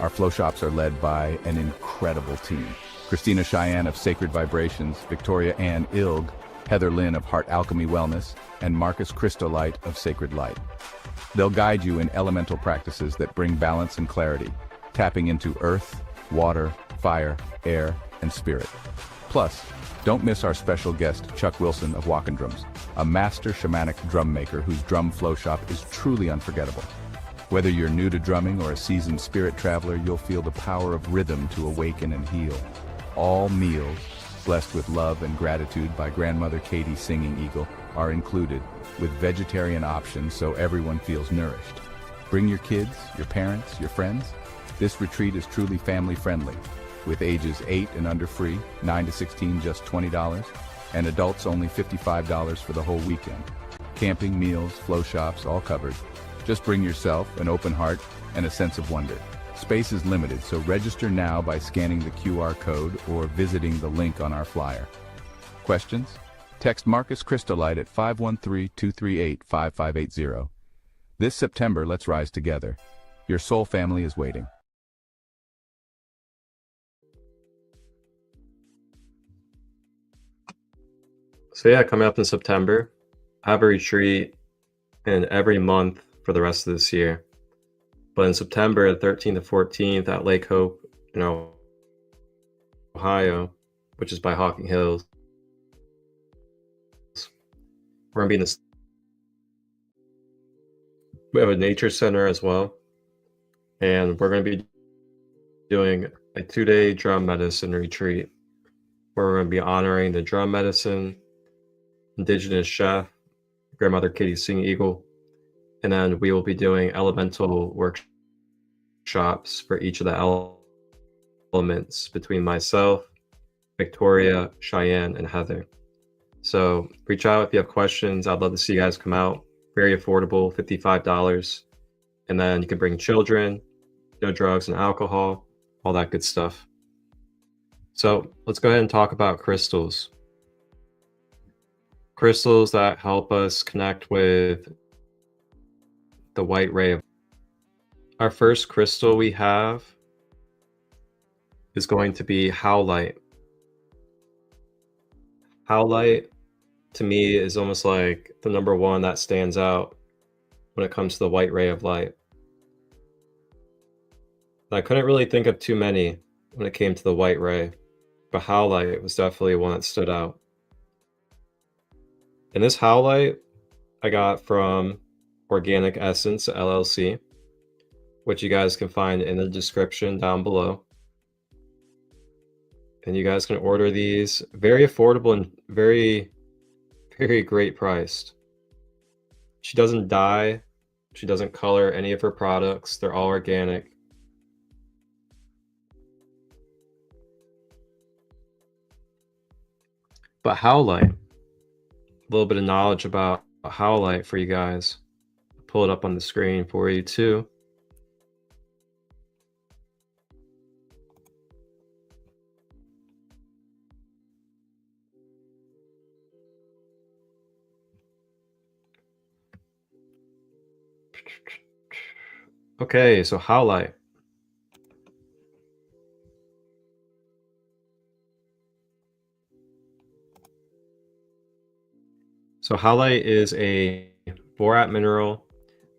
Our flow shops are led by an incredible team. Christina Cheyenne of Sacred Vibrations, Victoria Ann Ilg, Heather Lynn of Heart Alchemy Wellness, and Marcus ChristoLight of Sacred Light. They'll guide you in elemental practices that bring balance and clarity, tapping into earth, water, fire, air, and spirit. Plus, don't miss our special guest, Chuck Wilson of Walkin' Drums, a master shamanic drum maker whose drum flow shop is truly unforgettable. Whether you're new to drumming or a seasoned spirit traveler, you'll feel the power of rhythm to awaken and heal. All meals, blessed with love and gratitude by Grandmother Katie Singing Eagle, are included, with vegetarian options so everyone feels nourished. Bring your kids, your parents, your friends. This retreat is truly family-friendly, with ages 8 and under free, 9 to 16 just $20, and adults only $55 for the whole weekend. Camping, meals, flow shops, all covered. Just bring yourself, an open heart, and a sense of wonder. Space is limited, so register now by scanning the QR code or visiting the link on our flyer. Questions? Text Marcus ChristoLight at 513-238-5580. This September, let's rise together. Your soul family is waiting. So yeah, coming up in September, I have a retreat in every month for the rest of this year. But in September, the 13th to 14th at Lake Hope, Ohio, which is by Hocking Hills, we're going to be in this. We have a nature center as well. And we're going to be doing a 2-day drum medicine retreat where we're going to be honoring the drum medicine, indigenous chef, Grandmother Katie Singing Eagle, and then we will be doing elemental workshops for each of the elements between myself, Victoria, Cheyenne, and Heather. So reach out if you have questions. I'd love to see you guys come out. Very affordable, $55. And then you can bring children, no drugs and alcohol, all that good stuff. So let's go ahead and talk about crystals. Crystals that help us connect with the white ray of our first crystal we have is going to be howlite. Howlite to me is almost like the number one that stands out when it comes to the white ray of light. I couldn't really think of too many when it came to the white ray, but howlite was definitely one that stood out. And this howlite I got from Organic Essence LLC, which you guys can find in the description down below. And you guys can order these. Very affordable and very, very great priced. She doesn't dye. She doesn't color any of her products. They're all organic. But howlite, a little bit of knowledge about howlite for you guys. Pull it up on the screen for you too. Okay, so howlite. So howlite is a borat mineral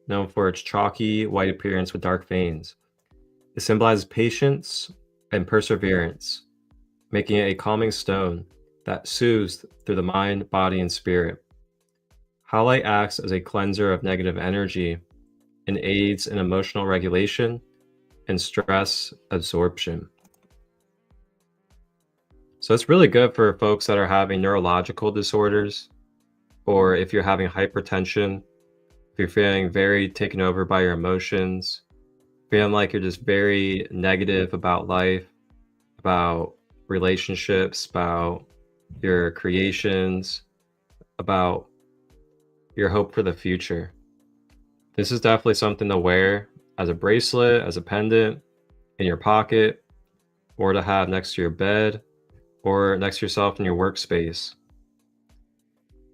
known for its chalky white appearance with dark veins. It symbolizes patience and perseverance, making it a calming stone that soothes through the mind, body, and spirit. Howlite acts as a cleanser of negative energy and aids in emotional regulation and stress absorption. So it's really good for folks that are having neurological disorders, or if you're having hypertension, if you're feeling very taken over by your emotions, feeling like you're just very negative about life, about relationships, about your creations, about your hope for the future. This is definitely something to wear as a bracelet, as a pendant, in your pocket, or to have next to your bed, or next to yourself in your workspace.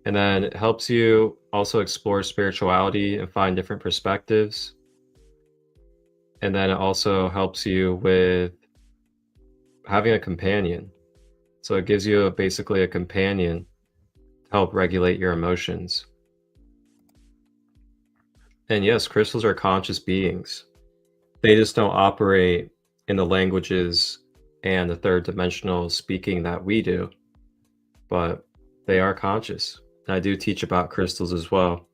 And then it helps you also explore spirituality and find different perspectives. And then it also helps you with having a companion. So it gives you basically a companion to help regulate your emotions. And yes, crystals are conscious beings. They just don't operate in the languages and the third dimensional speaking that we do, but they are conscious. And I do teach about crystals as well.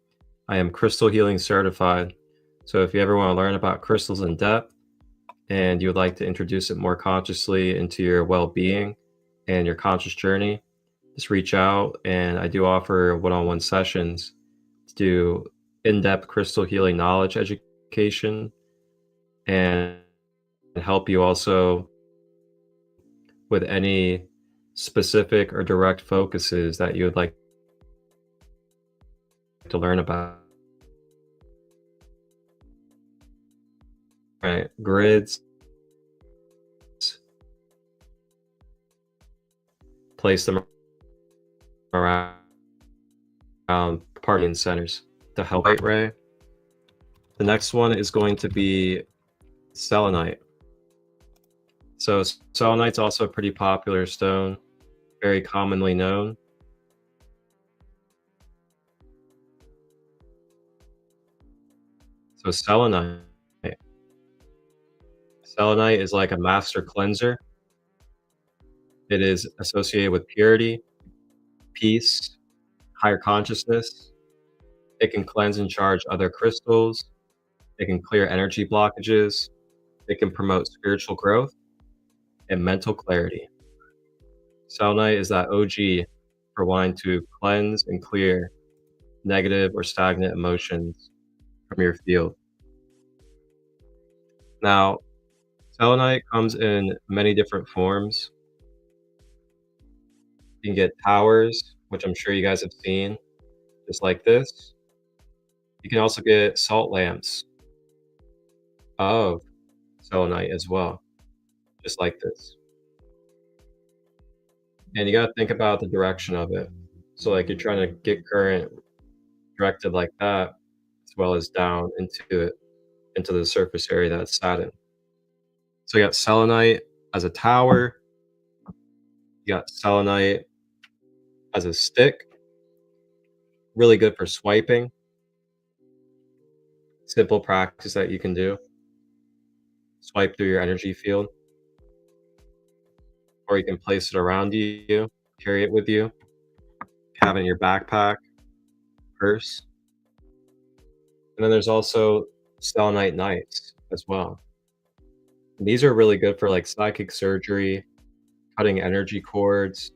I am crystal healing certified. So if you ever want to learn about crystals in depth and you would like to introduce it more consciously into your well-being and your conscious journey, just reach out. And I do offer one-on-one sessions to do in-depth crystal healing knowledge education and help you also with any specific or direct focuses that you would like to learn about. Right, grids, place them around parting centers to help light ray. The next one is going to be selenite. So selenite's also a pretty popular stone, very commonly known. So selenite is like a master cleanser. It is associated with purity, peace, higher consciousness. It can cleanse and charge other crystals. It can clear energy blockages. It can promote spiritual growth and mental clarity. Selenite is that OG for wanting to cleanse and clear negative or stagnant emotions from your field. Now, selenite comes in many different forms. You can get towers, which I'm sure you guys have seen, just like this. You can also get salt lamps of selenite as well, just like this. And you gotta think about the direction of it. So like you're trying to get current directed like that, as well as down into it, into the surface area that it's sat in. So you got selenite as a tower, you got selenite as a stick, really good for swiping. Simple practice that you can do. Swipe through your energy field. Or you can place it around you, carry it with you, have it in your backpack, purse. And then there's also selenite knights as well. And these are really good for like psychic surgery, cutting energy cords,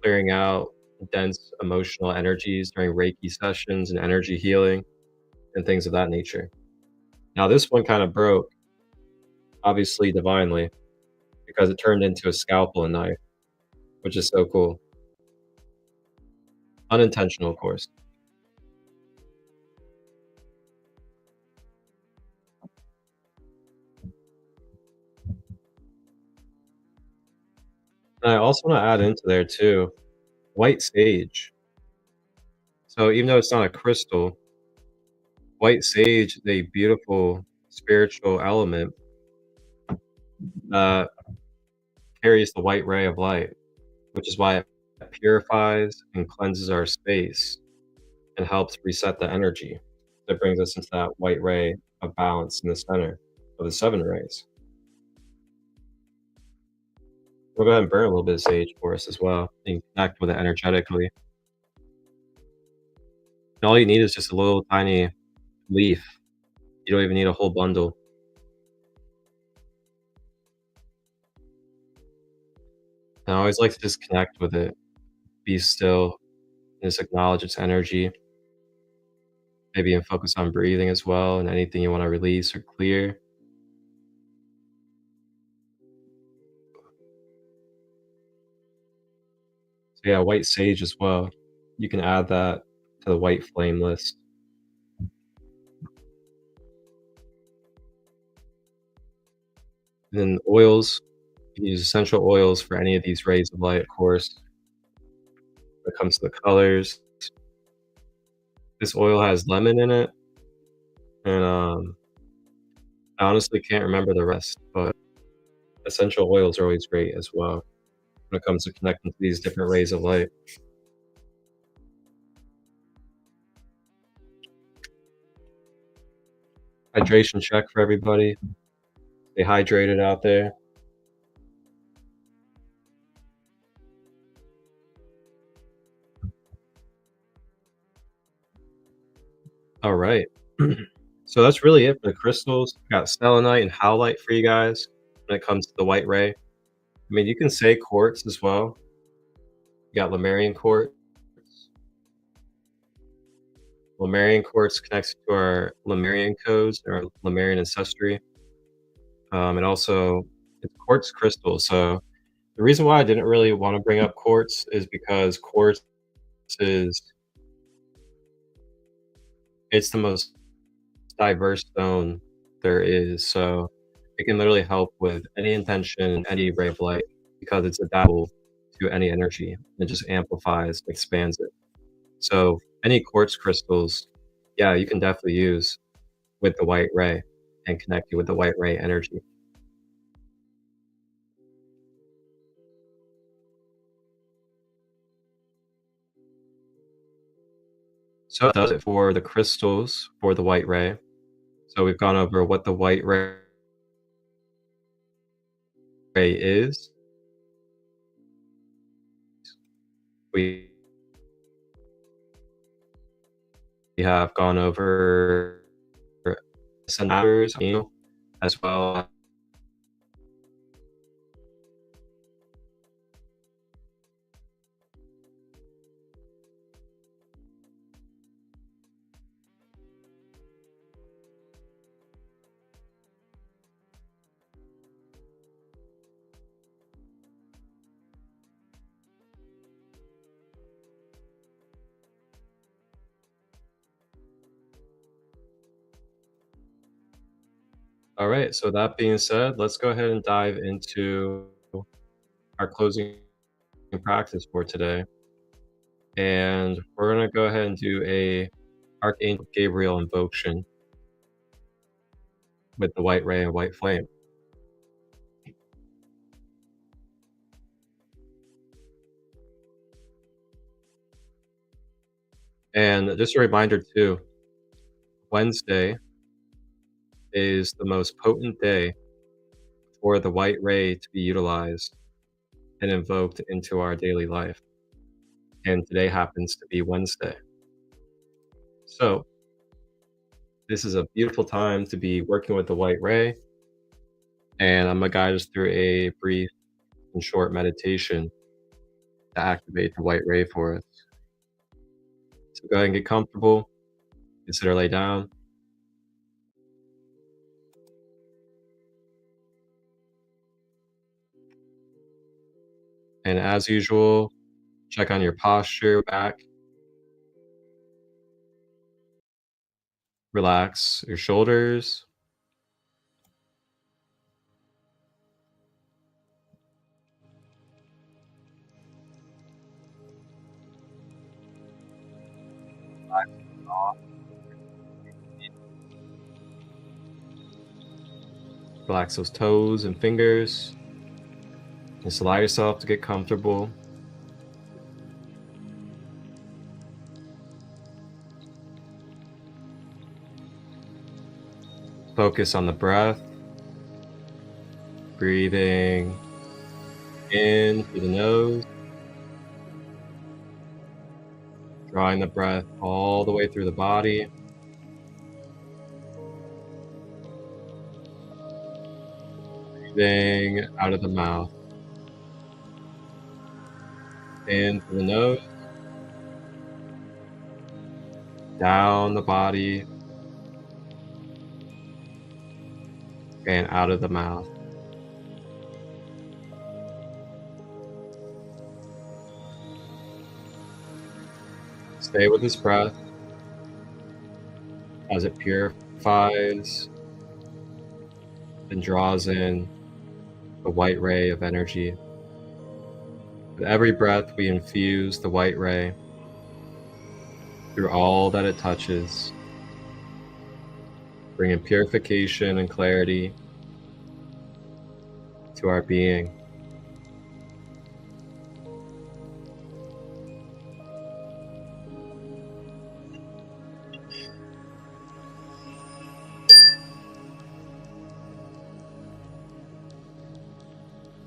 clearing out dense emotional energies during Reiki sessions and energy healing and things of that nature. Now this one kind of broke, obviously divinely, because it turned into a scalpel and knife, which is so cool. Unintentional, of course. And I also want to add into there too, white sage. So even though it's not a crystal, white sage is a beautiful spiritual element that carries the white ray of light, which is why it purifies and cleanses our space and helps reset the energy. That brings us into that white ray of balance in the center of the 7 rays. We'll go ahead and burn a little bit of sage for us as well and connect with it energetically. And all you need is just a little tiny leaf. You don't even need a whole bundle. And I always like to just connect with it, be still, and just acknowledge its energy. Maybe and focus on breathing as well and anything you want to release or clear. So yeah, white sage as well. You can add that to the white flame list. And then oils, you can use essential oils for any of these rays of light, of course. When it comes to the colors, this oil has lemon in it, and I honestly can't remember the rest, but essential oils are always great as well when it comes to connecting to these different rays of light. Hydration check for everybody. Stay hydrated out there. All right. So that's really it for the crystals. Got selenite and howlite for you guys when it comes to the white ray. I mean, you can say quartz as well. You got Lemurian quartz. Lemurian quartz connects to our Lemurian codes, our Lemurian ancestry. And also, it's quartz crystal. So the reason why I didn't really want to bring up quartz is because quartz is it's the most diverse stone there is. So it can literally help with any intention, any ray of light, because it's adaptable to any energy. It just amplifies, expands it. So any quartz crystals, yeah, you can definitely use with the white ray and connect you with the white ray energy. So that does it for the crystals for the white ray. So we've gone over what the white ray is. We have gone over centers as well. All right, so that being said, let's go ahead and dive into our closing practice for today. And we're going to go ahead and do a Archangel Gabriel invocation with the white ray and white flame. And just a reminder too, Wednesday is the most potent day for the white ray to be utilized and invoked into our daily life. And today happens to be Wednesday. So this is a beautiful time to be working with the white ray. And I'm going to guide us through a brief and short meditation to activate the white ray for us. So go ahead and get comfortable. Consider lay down. And as usual, check on your posture, back. Relax your shoulders. Relax your jaw. Relax those toes and fingers. Just allow yourself to get comfortable. Focus on the breath. Breathing in through the nose. Drawing the breath all the way through the body. Breathing out of the mouth. In through the nose. Down the body. And out of the mouth. Stay with this breath as it purifies and draws in the white ray of energy. With every breath, we infuse the white ray through all that it touches, bringing purification and clarity to our being.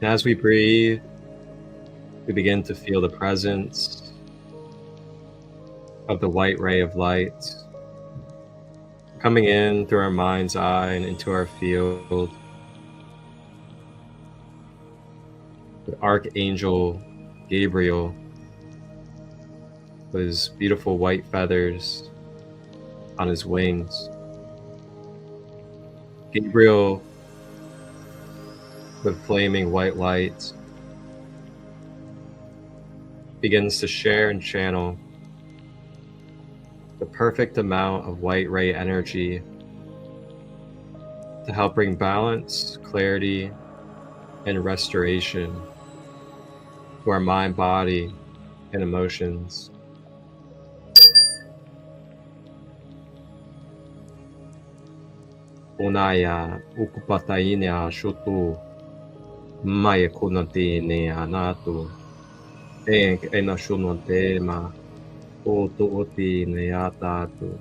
As we breathe, we begin to feel the presence of the white ray of light coming in through our mind's eye and into our field. With Archangel Gabriel with his beautiful white feathers on his wings. Gabriel with flaming white light begins to share and channel the perfect amount of white ray energy to help bring balance, clarity, and restoration to our mind, body, and emotions. Onaya ukupatainia shutu maya kunati ne anatu enashunante ma otuoti ne atatu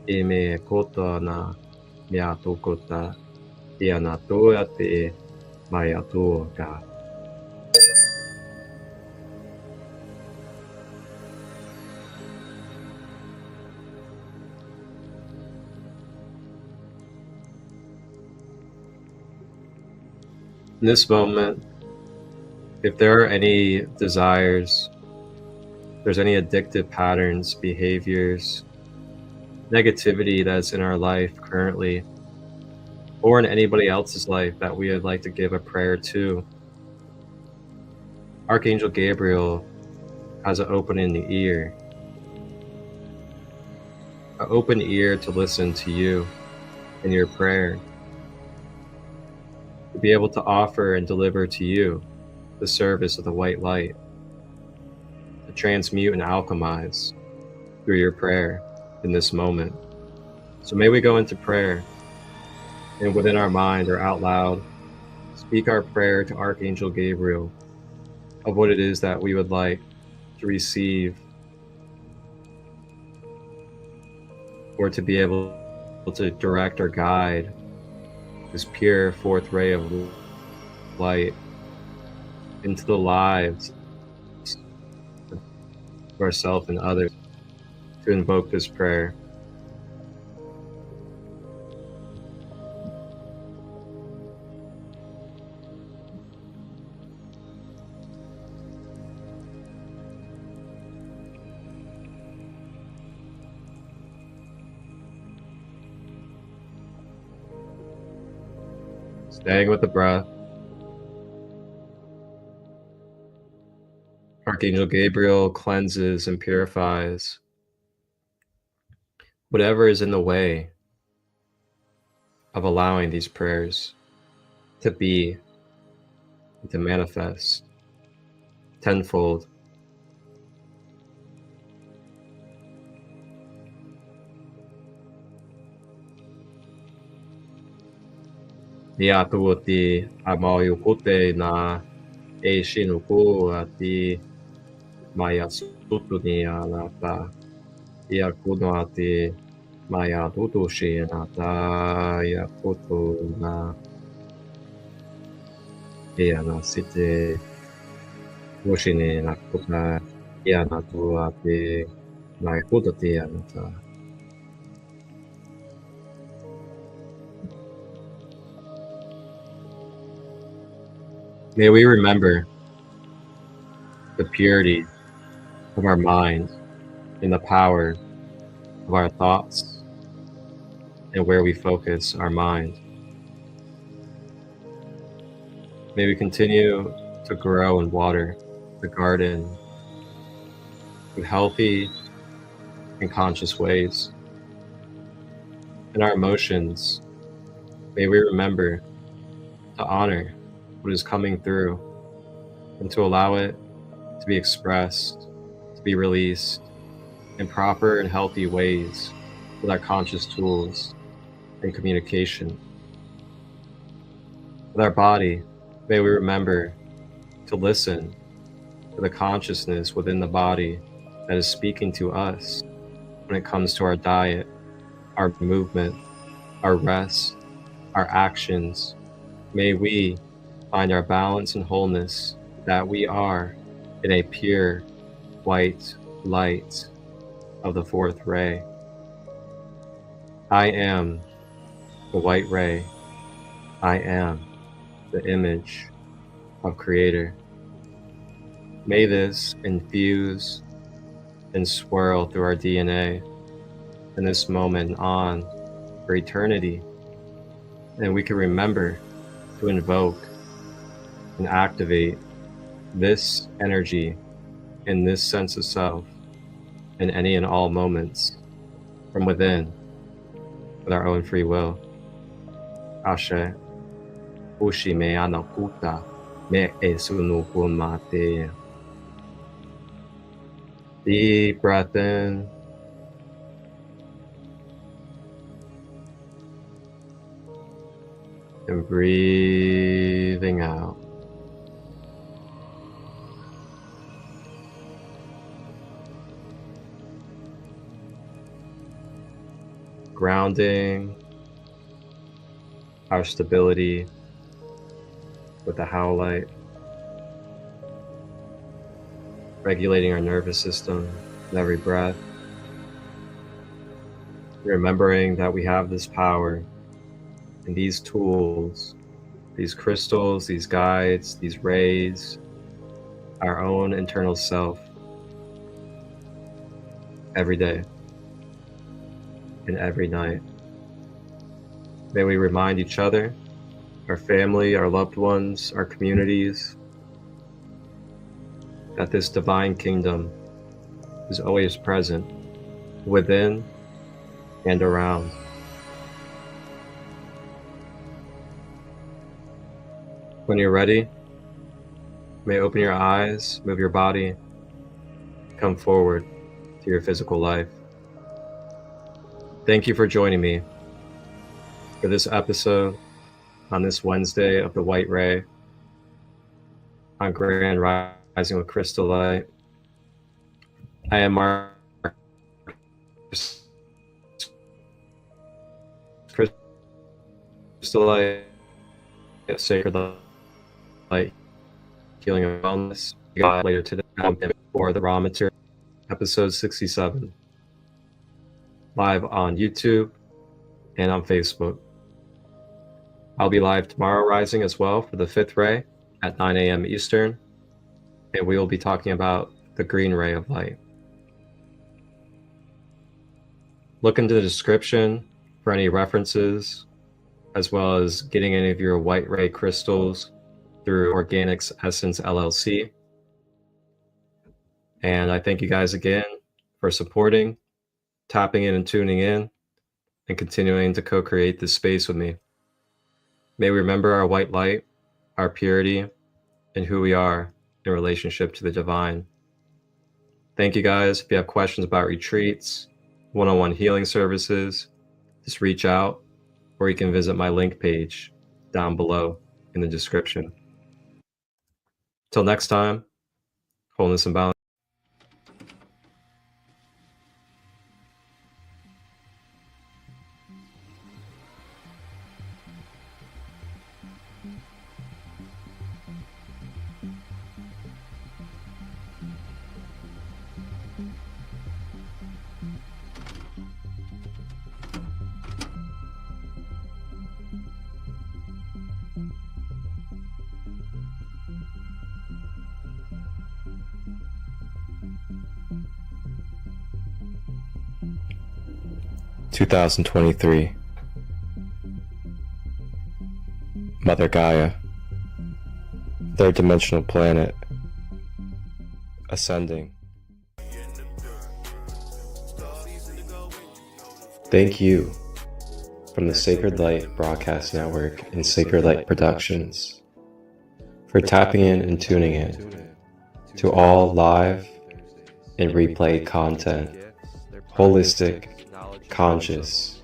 eme kotana miatokota ianatoate mayatoka. In this moment, if there are any desires, if there's any addictive patterns, behaviors, negativity that's in our life currently, or in anybody else's life that we would like to give a prayer to, Archangel Gabriel has an open ear to listen to you in your prayer, to be able to offer and deliver to you the service of the white light, to transmute and alchemize through your prayer in this moment. So may we go into prayer and within our mind or out loud, speak our prayer to Archangel Gabriel of what it is that we would like to receive or to be able to direct or guide this pure fourth ray of light into the lives of ourselves and others, to invoke this prayer. Staying with the breath, Archangel Gabriel cleanses and purifies whatever is in the way of allowing these prayers to be, to manifest tenfold. Nia tuoti amayu kute na e shinuku ati maya sutu nia nata. Ia kuno ati maya tutu shi nata ia kutu na ia na site wushini na kuta ia na tu ati maya kuta tia nata. May we remember the purity of our mind and the power of our thoughts and where we focus our mind. May we continue to grow and water the garden in healthy and conscious ways. In our emotions, may we remember to honor what is coming through and to allow it to be expressed, to be released in proper and healthy ways with our conscious tools and communication. With our body, may we remember to listen to the consciousness within the body that is speaking to us when it comes to our diet, our movement, our rest, our actions. May we find our balance and wholeness that we are in a pure white light of the fourth ray. I am the white ray. I am the image of Creator. May this infuse and swirl through our DNA in this moment on for eternity. And we can remember to invoke and activate this energy in this sense of self in any and all moments from within with our own free will. Ashe. Ushi me anakuta me esunu mate. Deep breath in. And breathing out. Grounding our stability with the howlite, regulating our nervous system with every breath, remembering that we have this power and these tools, these crystals, these guides, these rays, our own internal self every day and every night. May we remind each other, our family, our loved ones, our communities, that this divine kingdom is always present within and around. When you're ready, you may open your eyes, move your body, come forward to your physical life. Thank you for joining me for this episode on this Wednesday of the White Ray on Grand Rising with ChristoLight. I am Mark. ChristoLight, Sacred Light, Healing and Wellness. Later today for the raw material, episode 67, live on YouTube and on Facebook. I'll be live tomorrow rising as well for the 5th ray at 9 a.m. Eastern, and we will be talking about the green ray of light. Look into the description for any references, as well as getting any of your white ray crystals through Organics Essence LLC. And I thank you guys again for supporting, tapping in and tuning in, and continuing to co-create this space with me. May we remember our white light, our purity, and who we are in relationship to the divine. Thank you guys. If you have questions about retreats, one-on-one healing services, just reach out, or you can visit my link page down below in the description. Till next time, wholeness and balance. (2023) Mother Gaia, third dimensional planet, ascending. Thank you from the Sacred Light Broadcast Network and Sacred Light Productions for tapping in and tuning in to all live and replay content, holistic, conscious,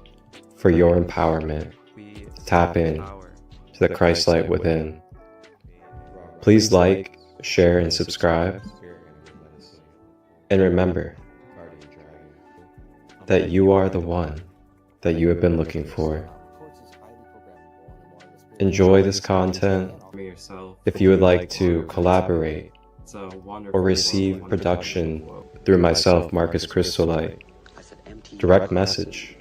for your empowerment. Tap in to the ChristoLight within. Please like, share, and subscribe. And remember that you are the one that you have been looking for. Enjoy this content. If you would like to collaborate or receive production through myself, Marcus ChristoLight, direct message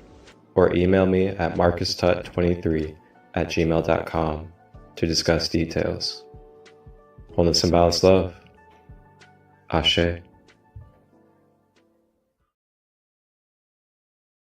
or email me at marcustut23@gmail.com to discuss details. Wholeness and balanced love. Ashe.